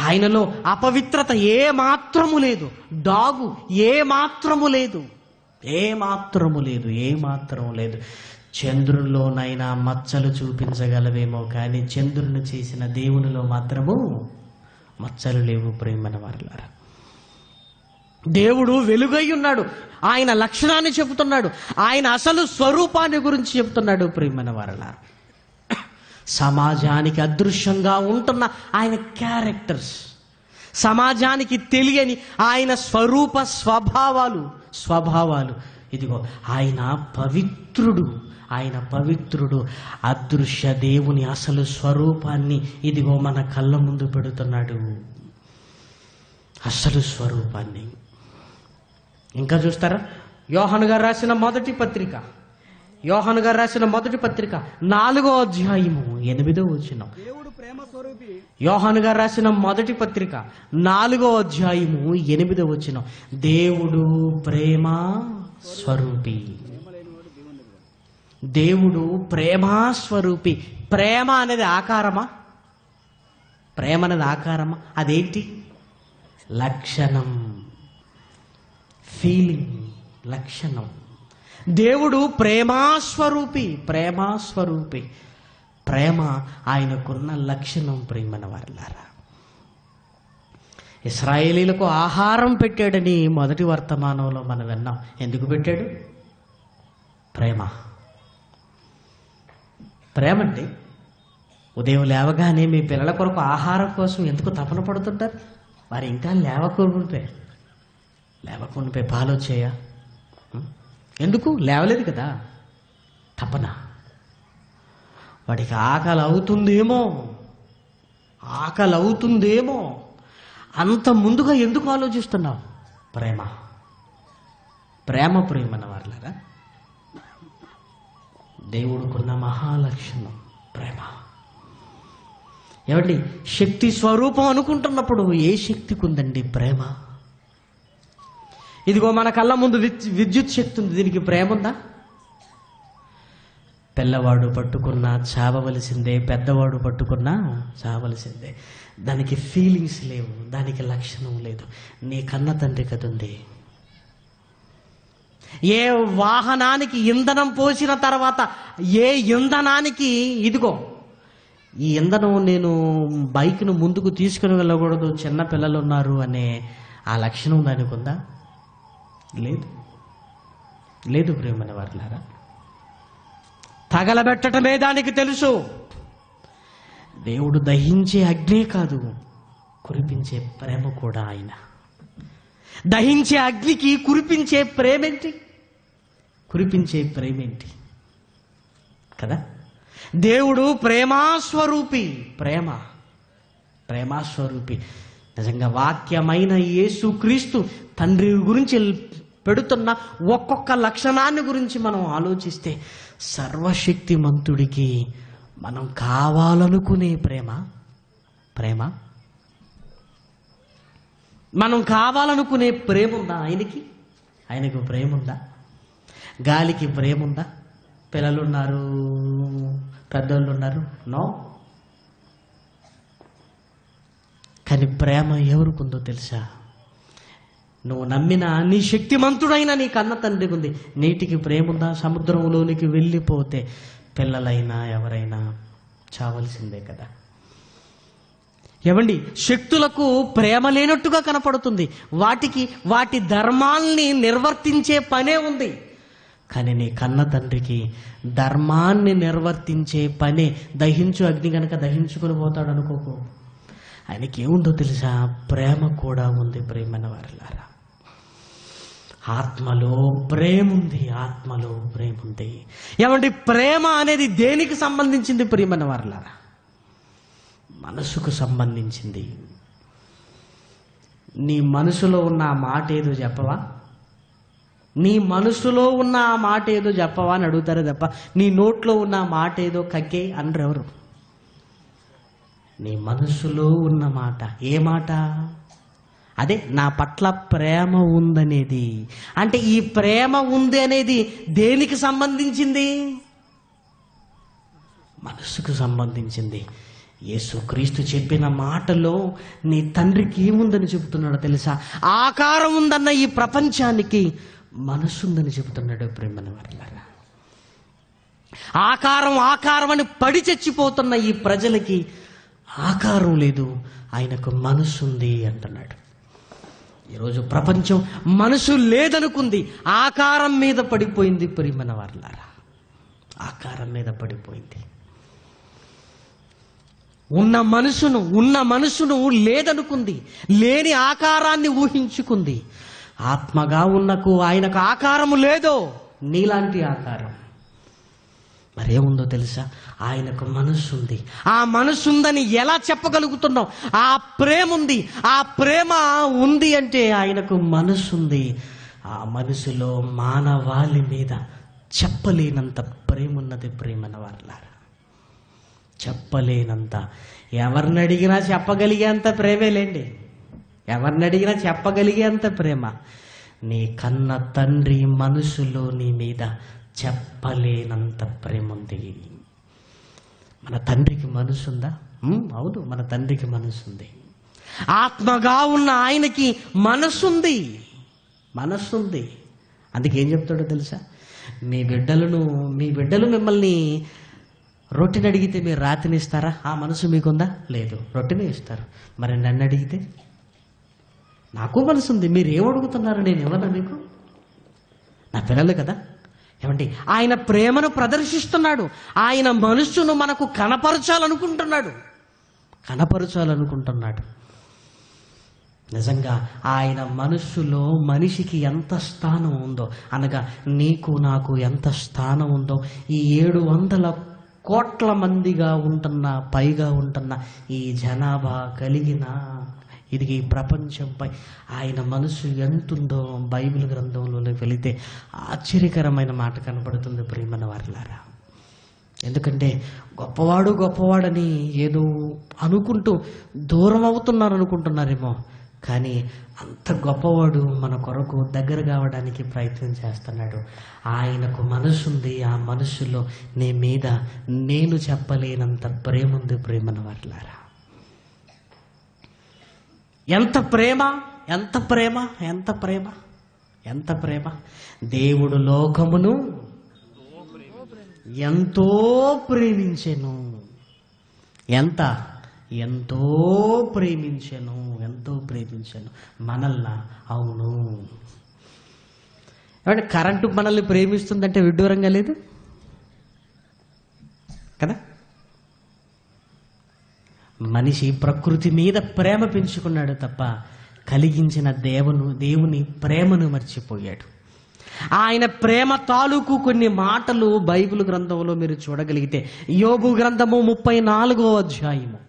ఆయనలో అపవిత్రత ఏ మాత్రము లేదు. డాగు ఏ మాత్రము లేదు. చంద్రుల్లోనైనా మచ్చలు చూపించగలవేమో కానీ చంద్రుని చేసిన దేవునిలో మాత్రము మచ్చలు లేవు. ప్రేమన వారలారా, దేవుడు వెలుగై ఉన్నాడు. ఆయన లక్షణాన్ని చెబుతున్నాడు. ఆయన అసలు స్వరూపాన్ని గురించి చెబుతున్నాడు. ప్రేమన వారలారా, సమాజానికి అదృశ్యంగా ఉంటున్న ఆయన క్యారెక్టర్స్, సమాజానికి తెలియని ఆయన స్వభావాలు ఇదిగో ఆయన పవిత్రుడు. అదృశ్య దేవుని అసలు స్వరూపాన్ని ఇదిగో మన కళ్ళ ముందు పెడుతున్నాడు. అసలు స్వరూపాన్ని ఇంకా చూస్తారా? యోహాను గారు రాసిన మొదటి పత్రిక 4వ అధ్యాయము 8వ వచనం. యోహాను గారు రాసిన మొదటి పత్రిక 4వ అధ్యాయము 8వ వచనం. దేవుడు ప్రేమ స్వరూపి. ప్రేమ అనేది ఆకారమా? అదేంటి? లక్షణం, ఫీలింగ్, లక్షణం. దేవుడు ప్రేమాస్వరూపి. ప్రేమ ఆయనకున్న లక్షణం. ప్రేమన వారలారా, ఇశ్రాయేలీలకు ఆహారం పెట్టాడని మొదటి వర్తమానంలో మనం విన్నాం. ఎందుకు పెట్టాడు? ప్రేమ అంటే ఉదయం లేవగానే మీ పిల్లల కొరకు ఆహారం కోసం ఎందుకు తపన పడుతుంటారు? వారు ఇంకా లేవకుండా పాలు వచ్చాయా? ఎందుకు లేవలేదు కదా? తపన. వాడికి ఆకలి అవుతుందేమో అంత ముందుగా ఎందుకు ఆలోచిస్తున్నావు? ప్రేమన వారలారా, దేవుడికున్న మహాలక్షణం ప్రేమ. ఏమండి, శక్తి స్వరూపం అనుకుంటున్నప్పుడు ఏ శక్తికి ఉందండి ప్రేమ? ఇదిగో మన కళ్ళ ముందు విద్యుత్ శక్తి ఉంది. దీనికి ప్రేమ ఉందా? పిల్లవాడు పట్టుకున్నా చావవలసిందే, పెద్దవాడు పట్టుకున్నా చావవలసిందే. దానికి ఫీలింగ్స్ లేవు, దానికి లక్షణం లేదు. నీ కన్న తండ్రి కదుంది. ఏ వాహనానికి ఇంధనం పోసిన తర్వాత ఏ ఇంధనానికి ఇదిగో ఈ ఇంధనం నేను బైక్ను ముందుకు తీసుకుని వెళ్ళకూడదు, చిన్న పిల్లలు ఉన్నారు అనే ఆ లక్షణం దానికి ఉందా? లేదు. ప్రేమన వారలారా, తగలబెట్టడమే దానికి తెలుసు. దేవుడు దహించే అగ్నే కాదు, కురిపించే ప్రేమ కూడా ఆయన. దహించే అగ్నికి కురిపించే ప్రేమేంటి? కురిపించే ప్రేమ ఏంటి కదా? దేవుడు ప్రేమాస్వరూపి, ప్రేమాస్వరూపి. నిజంగా వాక్యమైన యేసుక్రీస్తు తండ్రి గురించి పెడుతున్న ఒక్కొక్క లక్షణాన్ని గురించి మనం ఆలోచిస్తే, సర్వశక్తిమంతుడికి మనం కావాలనుకునే ప్రేమ మనం కావాలనుకునే ప్రేమ ఉందా? ఆయనకు ప్రేమ ఉందా? గాలికి ప్రేమ ఉందా? పిల్లలు ఉన్నారు, పెద్దోళ్ళు ఉన్నారు, నో. కానీ ప్రేమ ఎవరికుందో తెలుసా? నువ్వు నమ్మిన నీ శక్తిమంతుడైన నీ కన్న తండ్రికి ఉంది. నీటికి ప్రేమ ఉందా? సముద్రంలోనికి వెళ్ళిపోతే పిల్లలైనా ఎవరైనా చావలసిందే కదా. ఏమండి, శక్తులకు ప్రేమ లేనట్టుగా కనపడుతుంది. వాటి ధర్మాల్ని నిర్వర్తించే పనే ఉంది. కానీ నీ కన్న తండ్రికి ధర్మాన్ని నిర్వర్తించే పనే. దహించు అగ్ని కనుక దహించుకుని పోతాడు అనుకోకు. ఆయనకి ఏముందో తెలుసా? ప్రేమ కూడా ఉంది. ప్రేమైన వారలారా, ఆత్మలో ప్రేమ ఉంది. ఏమండి, ప్రేమ అనేది దేనికి సంబంధించింది? ప్రియమైన వారలారా, మనసుకు సంబంధించింది. నీ మనసులో ఉన్న ఆ మాట ఏదో చెప్పవా? నీ మనసులో ఉన్న ఆ మాట ఏదో చెప్పవా అని అడుగుతారే తప్ప, నీ నోట్లో ఉన్న ఆ మాట ఏదో కక్కే అనరు ఎవరు. నీ మనసులో ఉన్న మాట. ఏ మాట? అదే నా పట్ల ప్రేమ ఉందనేది. అంటే ఈ ప్రేమ ఉంది అనేది దేనికి సంబంధించింది? మనసుకు సంబంధించింది. యేసుక్రీస్తు చెప్పిన మాటలో నీ తండ్రికి ఏముందని చెబుతున్నాడో తెలుసా? ఆకారం ఉందన్న ఈ ప్రపంచానికి మనసు ఉందని చెబుతున్నాడు. ప్రేమను వర్లారా, ఆకారం అని పడి చచ్చిపోతున్న ఈ ప్రజలకి ఆకారం లేదు, ఆయనకు మనసు ఉంది అంటున్నాడు. ఈరోజు ప్రపంచం మనసు లేదనుకుంది, ఆకారం మీద పడిపోయింది. ప్రియమైన వారలారా, ఆకారం మీద పడిపోయింది. ఉన్న మనసును లేదనుకుంది, లేని ఆకారాన్ని ఊహించుకుంది. ఆత్మగా ఉన్నకు ఆయనకు ఆకారము లేదో, నీలాంటి ఆకారం. మరేముందో తెలుసా? ఆయనకు మనసు ఉంది. ఆ మనసు ఉందని ఎలా చెప్పగలుగుతున్నావు? ఆ ప్రేమ ఉంది. ఆ ప్రేమ ఉంది అంటే ఆయనకు మనసు ఉంది. ఆ మనసులో మానవాళి మీద చెప్పలేనంత ప్రేమ ఉన్నది. ప్రేమన వారలారా, చెప్పలేనంత. ఎవరిని అడిగినా చెప్పగలిగేంత ప్రేమేలేండి. ఎవరిని అడిగినా చెప్పగలిగేంత ప్రేమ. నీ కన్న తండ్రి మనసులో నీ మీద చెప్పలేనంత ప్రేమ ఉంది. మన తండ్రికి మనసు ఉందా? అవును, మన తండ్రికి మనసు ఉంది. ఆత్మగా ఉన్న ఆయనకి మనసుంది. అందుకే ఏం చెప్తాడో తెలుసా? మీ బిడ్డలు మిమ్మల్ని రొట్టెని అడిగితే మీరు రాతిని ఇస్తారా? ఆ మనసు మీకుందా? లేదు, రొట్టెని ఇస్తారు. మరి నన్ను అడిగితే నాకు మనసు ఉంది. మీరు ఏమడుగుతున్నారు? నేను ఇవ్వనా మీకు? నా పిల్లలు కదా. ఏమండి, ఆయన ప్రేమను ప్రదర్శిస్తున్నాడు. ఆయన మనస్సును మనకు కనపరచాలనుకుంటున్నాడు. నిజంగా ఆయన మనస్సులో మనిషికి ఎంత స్థానం ఉందో, అనగా నీకు నాకు ఎంత స్థానం ఉందో, ఈ 700 కోట్ల మందిగా పైగా ఉంటున్న ఈ జనాభా కలిగిన ఈ ప్రపంచంపై ఆయన మనసు ఎంతుందో బైబిల్ గ్రంథంలోకి వెళితే ఆశ్చర్యకరమైన మాట కనపడుతుంది. ప్రియమైన వారలారా, ఎందుకంటే గొప్పవాడని ఏదో అనుకుంటూ దూరం అవుతున్నారు అనుకుంటున్నారేమో, కానీ అంత గొప్పవాడు మన కొరకు దగ్గర కావడానికి ప్రయత్నం చేస్తున్నాడు. ఆయనకు మనసుంది. ఆ మనసులో నీ మీద నేను చెప్పలేనంత ప్రేమ ఉంది. ప్రేమన వారలారా, ఎంత ప్రేమ! దేవుడు లోకమును ఎంతో ప్రేమించెను. ఎంతో ప్రేమించెను మనల్ని. అవును, అంటే కరెంటు మనల్ని ప్రేమిస్తుందంటే విడ్డూరంగా లేదు కదా. మనిషి ప్రకృతి మీద ప్రేమ పెంచుకున్నాడు తప్ప కలిగించిన దేవుని ప్రేమను మర్చిపోయాడు. ఆయన ప్రేమ తాలూకు కొన్ని మాటలు బైబిల్ గ్రంథంలో మీరు చూడగలిగితే యోబు గ్రంథము 34వ అధ్యాయము,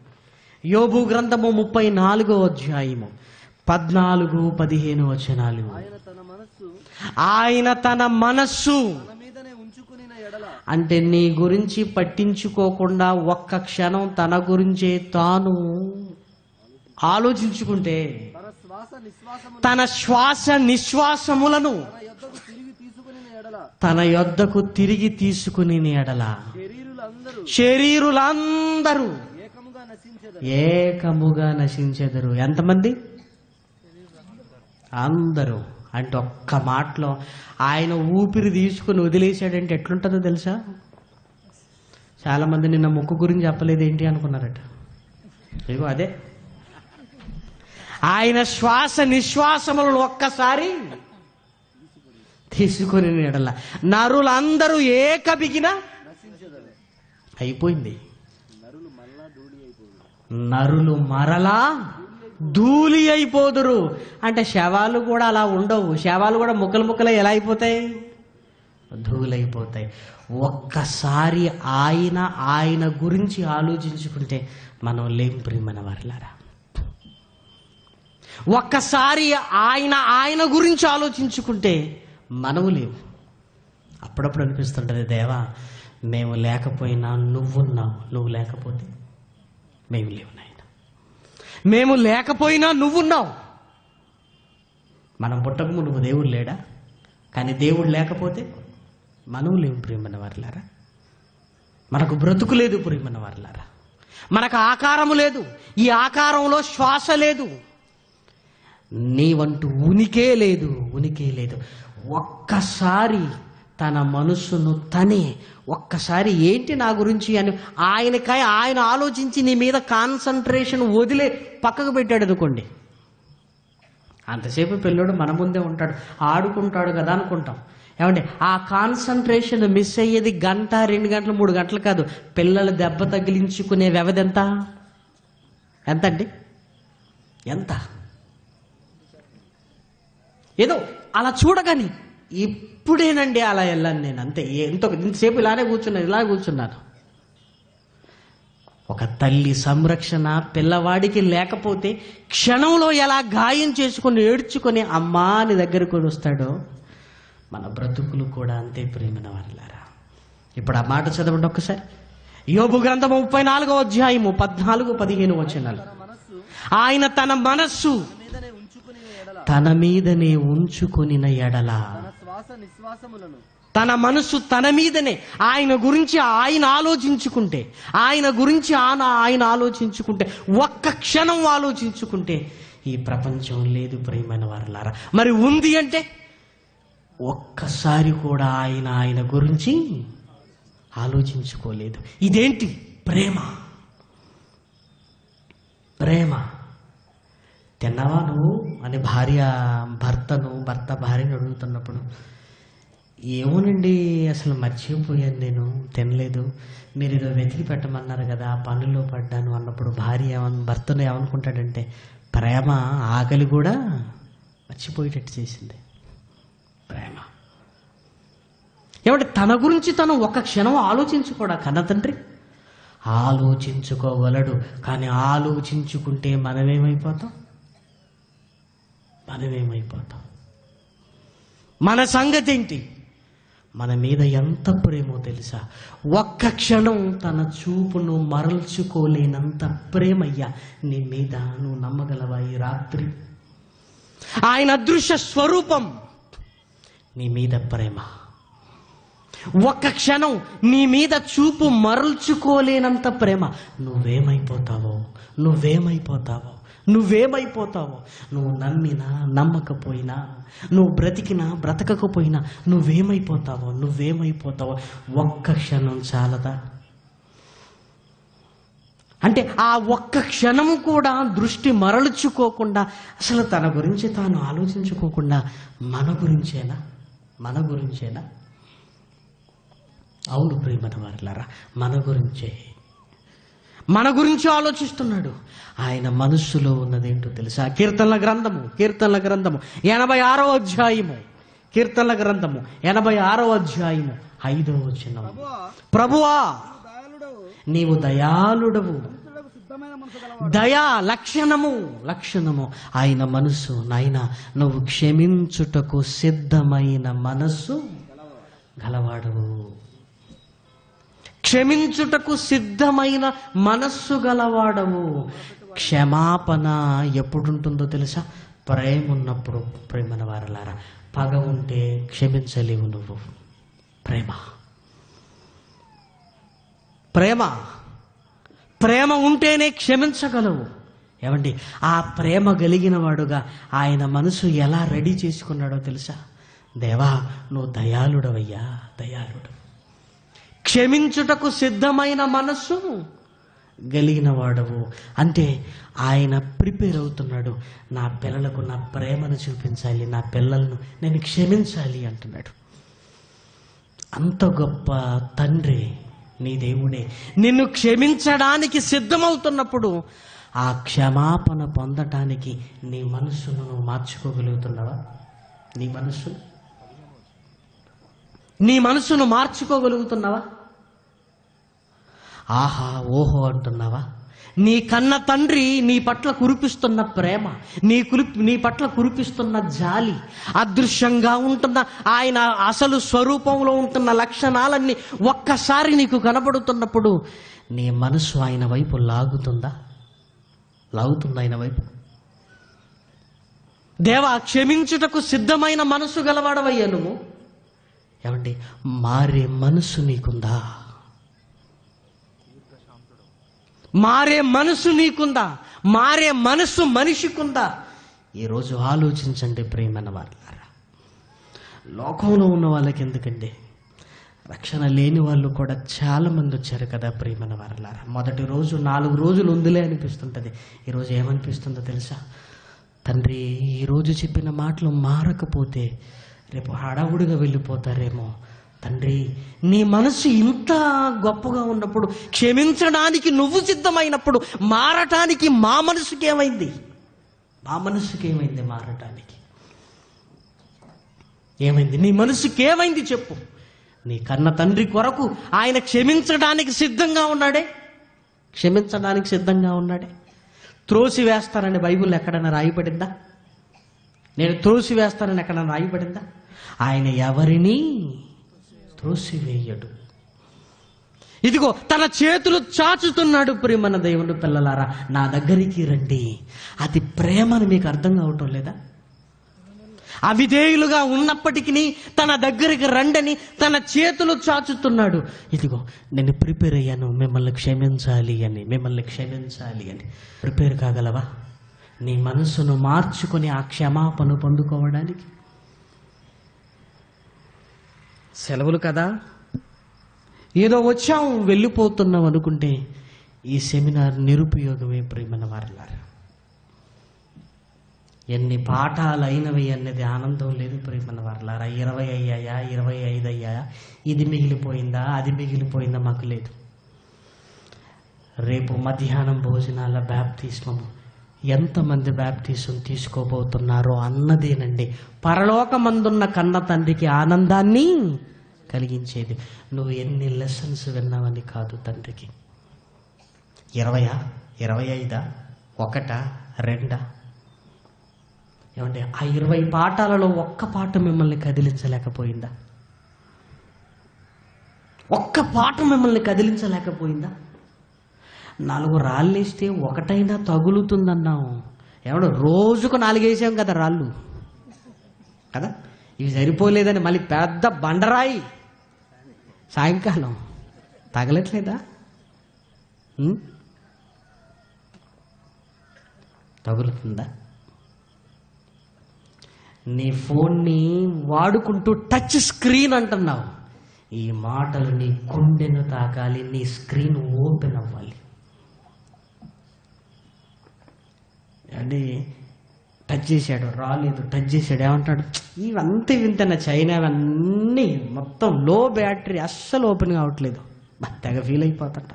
యోబు గ్రంథము 34వ అధ్యాయము 14-15 వచనాలు. ఆయన తన మనస్సు అంటే నీ గురించి పట్టించుకోకుండా ఒక్క క్షణం తన గురించే తాను ఆలోచించుకుంటే తన శ్వాస నిశ్వాసములను తన యొద్దకు తిరిగి తీసుకుని ఎడల శరీరులందరూ ఏకముగా నశించెదరు. ఎంతమంది? అందరూ. అంటే ఒక్క మాటలో ఆయన ఊపిరి తీసుకుని వదిలేశాడంటే ఎట్లుంటుందో తెలుసా? చాలా మంది నిన్న ముక్కు గురించి చెప్పలేదు ఏంటి అనుకున్నారట. ఇగో అదే ఆయన శ్వాస నిశ్వాసములను ఒక్కసారి తీసుకుని ఎడల నరులందరూ ఏకబిగిన అయిపోయింది. నరులు మరలా ధూళి అయిపోదురు. అంటే శవాలు కూడా అలా ఉండవు. శవాలు కూడా ముక్కలు ముక్కలు ఎలా అయిపోతాయి? ధూళైపోతాయి. ఒక్కసారి ఆయన గురించి ఆలోచించుకుంటే మనం లేం ప్రియమైన వారలారా. ఒక్కసారి ఆయన గురించి ఆలోచించుకుంటే మనము లేవు. అప్పుడప్పుడు అనిపిస్తుంటది, దేవా మేము లేకపోయినా నువ్వున్నావు, నువ్వు లేకపోతే మేము లేవు నాయన. మేము లేకపోయినా నువ్వున్నావు. మనం పుట్టకము నువ్వు దేవుడు లేడా? కానీ దేవుడు లేకపోతే మనం లేవు ప్రియమైన వారలారా. మనకు బ్రతుకు లేదు ప్రియమైన వారలారా. మనకు ఆకారము లేదు. ఈ ఆకారంలో శ్వాస లేదు. నీవంటూ ఉనికే లేదు, ఉనికే లేదు. ఒక్కసారి తన మనస్సును తనే ఒక్కసారి ఏంటి నా గురించి అని ఆయన ఆలోచించి నీ మీద కాన్సన్ట్రేషన్ వదిలే పక్కకు పెట్టాడు అనుకోండి, అంతసేపు పిల్లోడు మన ముందే ఉంటాడు, ఆడుకుంటాడు కదా అనుకుంటాం. ఏమండి, ఆ కాన్సన్ట్రేషన్ మిస్ అయ్యేది 1 గంట 2 గంటలు 3 గంటలు కాదు. పిల్లలు దెబ్బ తగిలించుకునే వ్యవధి ఎంత అండి? ఎంత? ఏదో అలా చూడగాని ఇప్పుడేనండి అలా వెళ్ళాను నేను, అంతే. ఇంతసేపు ఇలానే కూర్చున్నాను. ఒక తల్లి సంరక్షణ పిల్లవాడికి లేకపోతే క్షణంలో ఎలా గాయం చేసుకుని ఏడ్చుకొని అమ్మా అని దగ్గరకు వస్తాడో మన బ్రతుకులు కూడా అంతే ప్రియమైన వారలారా. ఇప్పుడు ఆ మాట చదవండి ఒక్కసారి. యోబు గ్రంథము 34వ అధ్యాయము 14-15 వచనాలు. ఆయన తన మనస్సు తన మీదనే ఉంచుకొనిన ఎడల, తన మనసు తన మీదనే ఆయన గురించి ఆలోచించుకుంటే, ఆయన ఆలోచించుకుంటే, ఒక్క క్షణం ఆలోచించుకుంటే ఈ ప్రపంచం లేదు ప్రియమైన వారలారా. మరి ఉంది అంటే ఒక్కసారి కూడా ఆయన గురించి ఆలోచించుకోలేదు. ఇదేంటి? ప్రేమ. తిన్నావా నువ్వు అని భర్త భార్యను అడుగుతున్నప్పుడు, ఏమోనండి అసలు మర్చిపోయాను, నేను తినలేదు, మీరు ఏదో వెతికి పెట్టమన్నారు కదా, పనుల్లో పడ్డాను అన్నప్పుడు భర్తను ఏమనుకుంటాడంటే, ప్రేమ ఆకలి కూడా మర్చిపోయేటట్టు చేసింది ప్రేమ. ఏమంటే తన గురించి తను ఒక క్షణం ఆలోచించుకోడా కన్న తండ్రి? ఆలోచించుకోగలడు. కానీ ఆలోచించుకుంటే మనమేమైపోతాం? మన సంగతి ఏంటి? మన మీద ఎంత ప్రేమో తెలుసా? ఒక్క క్షణం తన చూపును మరల్చుకోలేనంత ప్రేమయ్యా నీ మీద. నువ్వు నమ్మగలవా? ఈ రాత్రి ఆయన అదృశ్య స్వరూపం నీ మీద ప్రేమ. ఒక్క క్షణం నీ మీద చూపు మరల్చుకోలేనంత ప్రేమ. నువ్వేమైపోతావో, నువ్వు నమ్మినా నమ్మకపోయినా, నువ్వు బ్రతికినా బ్రతకకపోయినా నువ్వేమైపోతావో ఒక్క క్షణం చాలదా? అంటే ఆ ఒక్క క్షణం కూడా దృష్టి మరల్చుకోకుండా, అసలు తన గురించి తాను ఆలోచించుకోకుండా మన గురించేనా? అవును ప్రియమైన వారలారా, మన గురించి ఆలోచిస్తున్నాడు. ఆయన మనస్సులో ఉన్నదేంటో తెలుసా? కీర్తనల గ్రంథము 86వ అధ్యాయము, కీర్తనల గ్రంథము 86వ అధ్యాయము 5వ వచనం. ప్రభువా నీవు దయాళుడవు, దయా లక్షణము ఆయన మనసు. నాయన నువ్వు క్షమించుటకు సిద్ధమైన మనస్సు గలవాడవు. క్షమించుటకు సిద్ధమైన మనస్సు గలవాడవు. క్షమాపణ ఎప్పుడుంటుందో తెలుసా? ప్రేమ ఉన్నప్పుడు. ప్రేమన వారలారా, పగ ఉంటే క్షమించలేవు నువ్వు. ప్రేమ ఉంటేనే క్షమించగలవు. ఏమండి, ఆ ప్రేమ కలిగిన వాడుగా ఆయన మనసు ఎలా రెడీ చేసుకున్నాడో తెలుసా? దేవా నువ్వు దయాళుడవయ్యా, దయాళుడు. క్షమించుటకు సిద్ధమైన మనస్సు కలిగిన వాడవు అంటే ఆయన ప్రిపేర్ అవుతున్నాడు. నా పిల్లలకు నా ప్రేమను చూపించాలి, నా పిల్లలను నేను క్షమించాలి అంటున్నాడు. అంత గొప్ప తండ్రి నీ దేవుడే. నిన్ను క్షమించడానికి సిద్ధమవుతున్నప్పుడు ఆ క్షమాపణ పొందటానికి నీ మనస్సును నువ్వు మార్చుకోగలుగుతున్నావా? నీ మనసును మార్చుకోగలుగుతున్నావా? ఆహా ఓహో అంటున్నావా? నీ కన్న తండ్రి నీ పట్ల కురిపిస్తున్న ప్రేమ, నీ పట్ల కురిపిస్తున్న జాలి, అదృశ్యంగా ఉంటున్న ఆయన అసలు స్వరూపంలో ఉంటున్న లక్షణాలన్నీ ఒక్కసారి నీకు కనబడుతున్నప్పుడు నీ మనసు ఆయన వైపు లాగుతుందా ఆయన వైపు? దేవా క్షమించుటకు సిద్ధమైన మనసు గలవాడవయ్యా నువ్వు. ఏమండి, మారే మనసు నీకుందా? మారే మనసు మనిషికుందా? ఈరోజు ఆలోచించండి ప్రియమైన వారులారా. లోకంలో ఉన్న వాళ్ళకి ఎందుకండి, రక్షణ లేని వాళ్ళు కూడా చాలా మంది వచ్చారు కదా ప్రియమైన వారులారా. మొదటి రోజు 4 రోజులు ఉందిలే అనిపిస్తుంటుంది. ఈరోజు ఏమనిపిస్తుందో తెలుసా? తండ్రి ఈరోజు చెప్పిన మాటలు మారకపోతే రేపు హడావుడిగా వెళ్ళిపోతారేమో. తండ్రి నీ మనసు ఇంత గొప్పగా ఉన్నప్పుడు, క్షమించడానికి నువ్వు సిద్ధమైనప్పుడు మారటానికి మా మనసుకేమైంది మారటానికి ఏమైంది? నీ మనసుకేమైంది చెప్పు. నీ కన్న తండ్రి కొరకు ఆయన క్షమించడానికి సిద్ధంగా ఉన్నాడే. త్రోసి వేస్తానని బైబిల్ ఎక్కడైనా రాయబడిందా? నేను త్రోసి వేస్తానని ఎక్కడైనా రాయబడిందా? ఆయన ఎవరిని త్రోసివేయడు. ఇదిగో తన చేతులు చాచుతున్నాడు. ప్రియమైన దేవుని పిల్లలారా, నా దగ్గరికి రండి. అది ప్రేమని మీకు అర్థం కావటం లేదా? అవిధేయులుగా ఉన్నప్పటికీ తన దగ్గరికి రండని తన చేతులు చాచుతున్నాడు. ఇదిగో నేను ప్రిపేర్ అయ్యాను మిమ్మల్ని క్షమించాలి అని. ప్రిపేర్ కాగలవా? నీ మనసును మార్చుకొని ఆ క్షమాపణ పొందుకోవడానికి? సెలవులు కదా, ఏదో వచ్చాం వెళ్ళిపోతున్నాం అనుకుంటే ఈ సెమినార్ నిరుపయోగమే ప్రియమైన వారలారా. ఎన్ని పాఠాలు అయినవి అన్నది ఆనందం లేదు ప్రియమైన వారలారా. 20 అయ్యాయా, 25 అయ్యాయా, ఇది మిగిలిపోయిందా, అది మిగిలిపోయిందా మాకు లేదు. రేపు మధ్యాహ్నం భోజనాల బ్యాప్తిస్మము ఎంతమంది బ్యాప్తిసం తీసుకోబోతున్నారో అన్నదేనండి పరలోకమందున్న కన్న తండ్రికి ఆనందాన్ని కలిగించేది. నువ్వు ఎన్ని లెసన్స్ విన్నావని కాదు తండ్రికి. 20, 25, 1, 2? ఏమంటే ఆ 20 పాఠాలలో ఒక్క పాట మిమ్మల్ని కదిలించలేకపోయిందా? ఒక్క పాట మిమ్మల్ని కదిలించలేకపోయిందా? 4 రాళ్ళు వేస్తే ఒకటైనా తగులుతుందన్నాం. ఏమన్నా రోజుకు 4 వేసాం కదా రాళ్ళు కదా. ఇవి సరిపోలేదని మళ్ళీ పెద్ద బండరాయి సాయంకాలం తగలట్లేదా? తగులుతుందా? నీ ఫోన్ని వాడుకుంటూ టచ్ స్క్రీన్ అంటున్నావు. ఈ మాటలు నీ గుండెను తాకాలి, నీ స్క్రీన్ ఓపెన్ అవ్వాలి. అంటే టచ్ చేశాడు, రాలేదు, టచ్ చేశాడు, ఏమంటాడు? ఇవంతా వింతన్న చైనా అవన్నీ మొత్తం లో బ్యాటరీ, అస్సలు ఓపెన్ కావట్లేదు. తెగ ఫీల్ అయిపోతాట.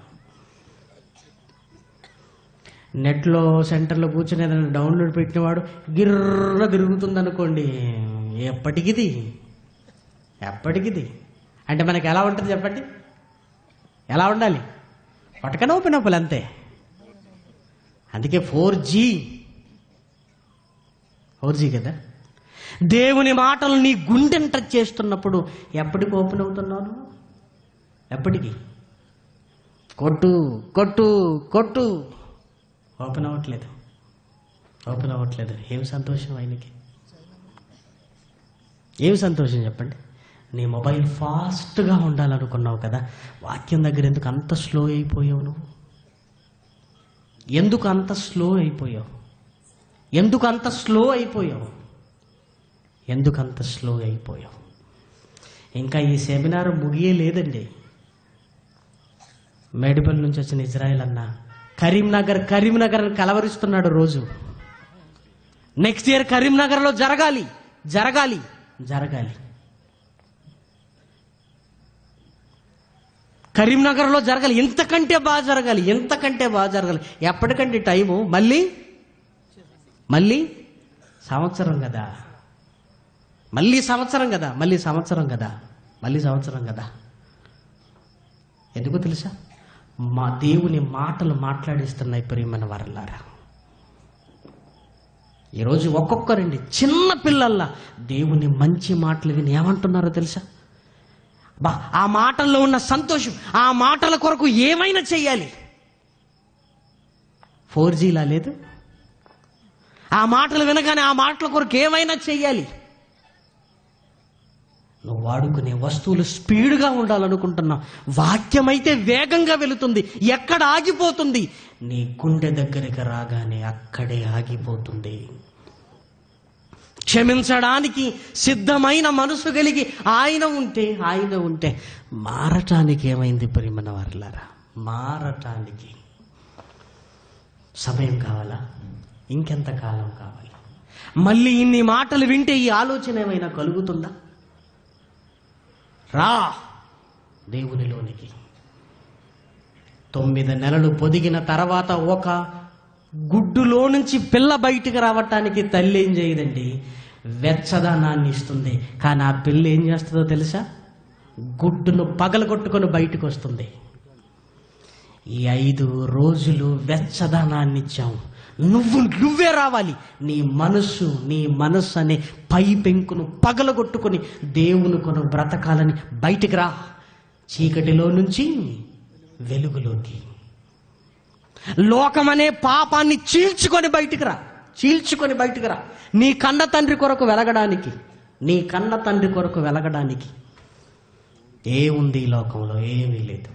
నెట్లో సెంటర్లో కూర్చొని ఏదైనా డౌన్లోడ్ పెట్టినవాడు గిర్ర తిరుగుతుంది అనుకోండి, ఎప్పటికిది ఎప్పటికిది అంటే మనకి ఎలా ఉంటుంది చెప్పండి? ఎలా ఉండాలి? పట్టకనే ఓపెన్ అంతే. అందుకే 4G కదా. దేవుని మాటలు నీ గుండెని టచ్ చేస్తున్నప్పుడు ఎప్పటికి ఓపెన్ అవుతున్నావు? ఎప్పటికి? కొట్టు కొట్టు కొట్టు, ఓపెన్ అవ్వట్లేదు. ఏం సంతోషం ఆయనకి? ఏం సంతోషం చెప్పండి? నీ మొబైల్ ఫాస్ట్గా ఉండాలనుకున్నావు కదా, వాక్యం దగ్గర ఎందుకు అంత స్లో అయిపోయావు? నువ్వు ఎందుకు అంత స్లో అయిపోయావు? ఇంకా ఈ సెమినార్ ముగియలేదండి. మేడిపల్లి నుంచి వచ్చిన ఇజ్రాయెల్ అన్న కరీంనగర్ అని కలవరిస్తున్నాడు రోజు. నెక్స్ట్ ఇయర్ కరీంనగర్లో జరగాలి. కరీంనగర్లో జరగాలి. ఎంతకంటే బాగా జరగాలి. ఎప్పటికంటే టైము? మళ్ళీ సంవత్సరం కదా. మళ్ళీ సంవత్సరం కదా. ఎందుకో తెలుసా? మా దేవుని మాటలు మాట్లాడిస్తున్నాయి ప్రియమైన వారలారా. ఈరోజు ఒక్కొక్కరండి చిన్న పిల్లల్లా దేవుని మంచి మాటలు విని ఏమంటున్నారో తెలుసా? ఆ మాటల్లో ఉన్న సంతోషం, ఆ మాటల కొరకు ఏమైనా చెయ్యాలి. 4Gలా లేదు. ఆ మాటలు వినగానే ఆ మాటల కొరకు ఏమైనా చెయ్యాలి. నువ్వు వాడుకునే వస్తువులు స్పీడ్గా ఉండాలనుకుంటున్నావు. వాక్యం అయితే వేగంగా వెళుతుంది. ఎక్కడ ఆగిపోతుంది? నీ గుండె దగ్గరికి రాగానే అక్కడే ఆగిపోతుంది. క్షమించడానికి సిద్ధమైన మనసు కలిగి ఆయన ఉంటే మారటానికి ఏమైంది ప్రియమైన వారలారా? మారటానికి సమయం కావాలా? ఇంకెంత కాలం కావాలి? మళ్ళీ ఇన్ని మాటలు వింటే ఈ ఆలోచన ఏమైనా కలుగుతుందా? రా దేవునిలోనికి. 9 నెలలు పొదిగిన తర్వాత ఒక గుడ్డులో నుంచి పిల్ల బయటికి రావటానికి తల్లి ఏం చేయదండి? వెచ్చదనాన్ని ఇస్తుంది. కానీ ఆ పిల్ల ఏం చేస్తుందో తెలుసా? గుడ్డును పగలగొట్టుకొని బయటకు వస్తుంది. ఈ 5 రోజులు వెచ్చదనాన్ని ఇచ్చాం. నువ్వే రావాలి. నీ మనస్సు అనే పై పెంకును పగలగొట్టుకొని దేవుని కొను బ్రతకాలని బయటికి రా. చీకటిలో నుంచి వెలుగులోకి. లోకమనే పాపాన్ని చీల్చుకొని బయటికి రా. నీ కన్న తండ్రి కొరకు వెలగడానికి. ఏముంది ఈ లోకంలో? ఏమీ లేదు.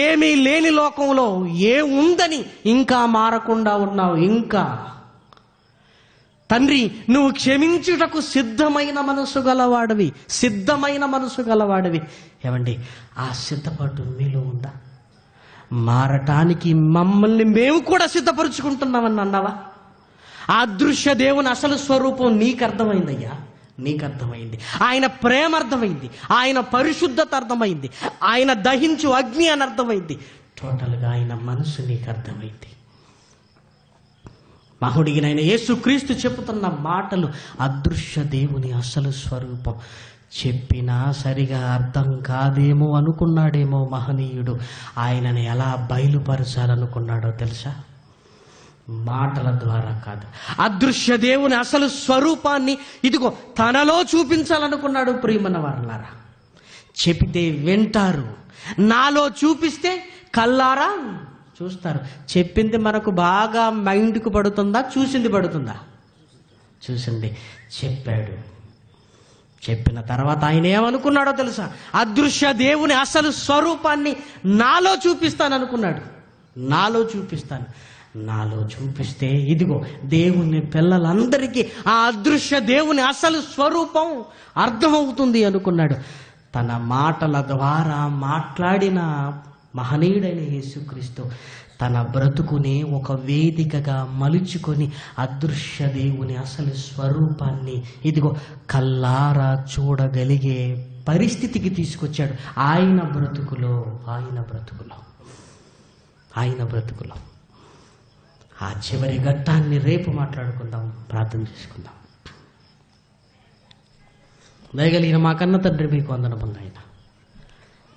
ఏమీ లేని లోకంలో ఏముందని ఇంకా మారకుండా ఉన్నావు. ఇంకా తండ్రి, నువ్వు క్షమించుటకు సిద్ధమైన మనసు గలవాడివి. ఏమండి, ఆ సిద్ధపాటు మీలో ఉందా? మారటానికి మమ్మల్ని మేము కూడా సిద్ధపరుచుకుంటున్నామని అన్నావా? ఆ అదృశ్య దేవుని అసలు స్వరూపం నీకు అర్థమైందయ్యా. ఆయన ప్రేమ అర్థమైంది. ఆయన పరిశుద్ధత అర్థమైంది. ఆయన దహించు అగ్ని అని అర్థమైంది. టోటల్గా ఆయన మనసు నీకు అర్థమైంది. మహుడిగినైన యేసుక్రీస్తు చెప్పుతున్న మాటలు అదృశ్య దేవుని అసలు స్వరూపం. చెప్పినా సరిగా అర్థం కాదేమో అనుకున్నాడేమో మహనీయుడు. ఆయనని ఎలా బయలుపరచాలనుకున్నాడో తెలుసా? మాటల ద్వారా కాదు, అదృశ్య దేవుని అసలు స్వరూపాన్ని ఇదిగో తనలో చూపించాలనుకున్నాడు. ప్రియమైన వారలారా, చెబితే వింటారు, నాలో చూపిస్తే కల్లారా చూస్తారు. చెప్పింది మనకు బాగా మైండ్కు పడుతుందా? చూసింది పడుతుందా? చూసింది. చెప్పాడు. చెప్పిన తర్వాత ఆయన ఏమనుకున్నాడో తెలుసా? అదృశ్య దేవుని అసలు స్వరూపాన్ని నాలో చూపిస్తాననుకున్నాడు. నాలో చూపిస్తే ఇదిగో దేవుని పిల్లలందరికీ ఆ అదృశ్య దేవుని అసలు స్వరూపం అర్థమవుతుంది అనుకున్నాడు. తన మాటల ద్వారా మాట్లాడిన మహనీయుడైన యేసుక్రీస్తు తన బ్రతుకునే ఒక వేదికగా మలుచుకొని అదృశ్య దేవుని అసలు స్వరూపాన్ని ఇదిగో కల్లారా చూడగలిగే పరిస్థితికి తీసుకొచ్చాడు. ఆయన బ్రతుకులో ఆ చివరి ఘట్టాన్ని రేపు మాట్లాడుకుందాం. ప్రార్థన చేసుకుందాం. దయగలిగిన మా కన్న తండ్రి, మీకు వందనములు నాయన.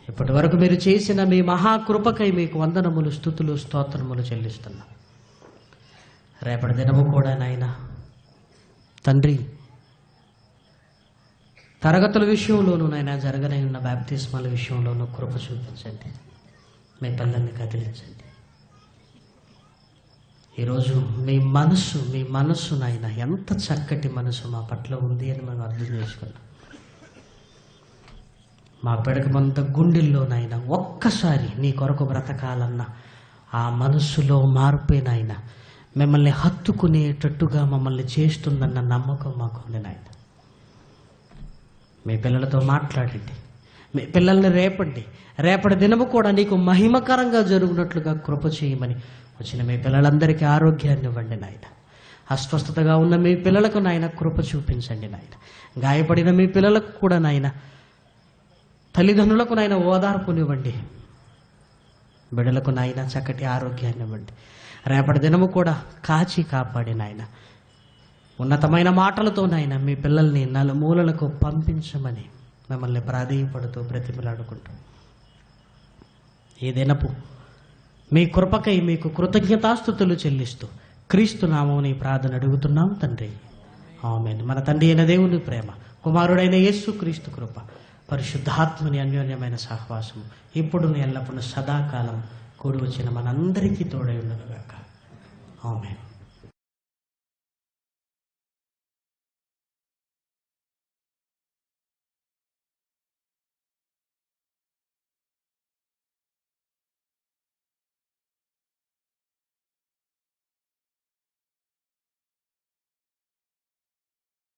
ఇప్పటి వరకు మీరు చేసిన మీ మహాకృపకై మీకు వందనములు, స్తుతులు, స్తోత్రములు చెల్లిస్తున్నాం. రేపటి దినము కూడా నాయన తండ్రి, తరగతుల విషయంలోనూ నాయన, జరగనే ఉన్న బాప్తిస్మాల విషయంలోనూ కృప చూపించండి. మీ పిల్లల్ని కదిలించండి. ఈరోజు మీ మనస్సు నాయన, ఎంత చక్కటి మనసు మా పట్ల ఉంది అని మేము అర్థం చేసుకున్నాం. మా పెడకమంత గుండెల్లో నాయన ఒక్కసారి నీ కొరకు బ్రతకాలన్న ఆ మనస్సులో మార్పే నాయన మిమ్మల్ని హత్తుకునేటట్టుగా మమ్మల్ని చేస్తుందన్న నమ్మకం మాకుంది నాయన. మీ పిల్లలతో మాట్లాడండి. మీ పిల్లల్ని రేపటి దినము కూడా నీకు మహిమకరంగా జరుగునట్లుగా కృప చేయమని వచ్చిన మీ పిల్లలందరికీ ఆరోగ్యాన్ని ఇవ్వండి నాయన. అస్వస్థతగా ఉన్న మీ పిల్లలకు నాయన కృప చూపించండి నాయన. గాయపడిన మీ పిల్లలకు కూడా నాయన, తల్లిదండ్రులకు నాయన ఓదార్పునివ్వండి. బిడ్డలకు నాయన చక్కటి ఆరోగ్యాన్ని ఇవ్వండి. రేపటి దినము కూడా కాచి కాపాడి నాయన ఉన్నతమైన మాటలతో నాయన మీ పిల్లల్ని నలుమూలలకు పంపించమని మిమ్మల్ని ప్రాధేయపడుతూ బ్రతిమలాడుకుంటూ ఈ దినపు మీ కృపకై మీకు కృతజ్ఞతాస్తుతులు చెల్లిస్తూ క్రీస్తు నామమున ఈ ప్రార్థన అడుగుతున్నాం తండ్రి, ఆమేన్. మన తండ్రి అయిన దేవుని ప్రేమ, కుమారుడైన యేసు క్రీస్తు కృప, పరిశుద్ధాత్మని అన్యోన్యమైన సహవాసము ఇప్పుడు ఎల్లప్పుడూ సదాకాలం కూడి వచ్చిన మనందరికీ తోడై ఉండనుగాక. ఆమేన్.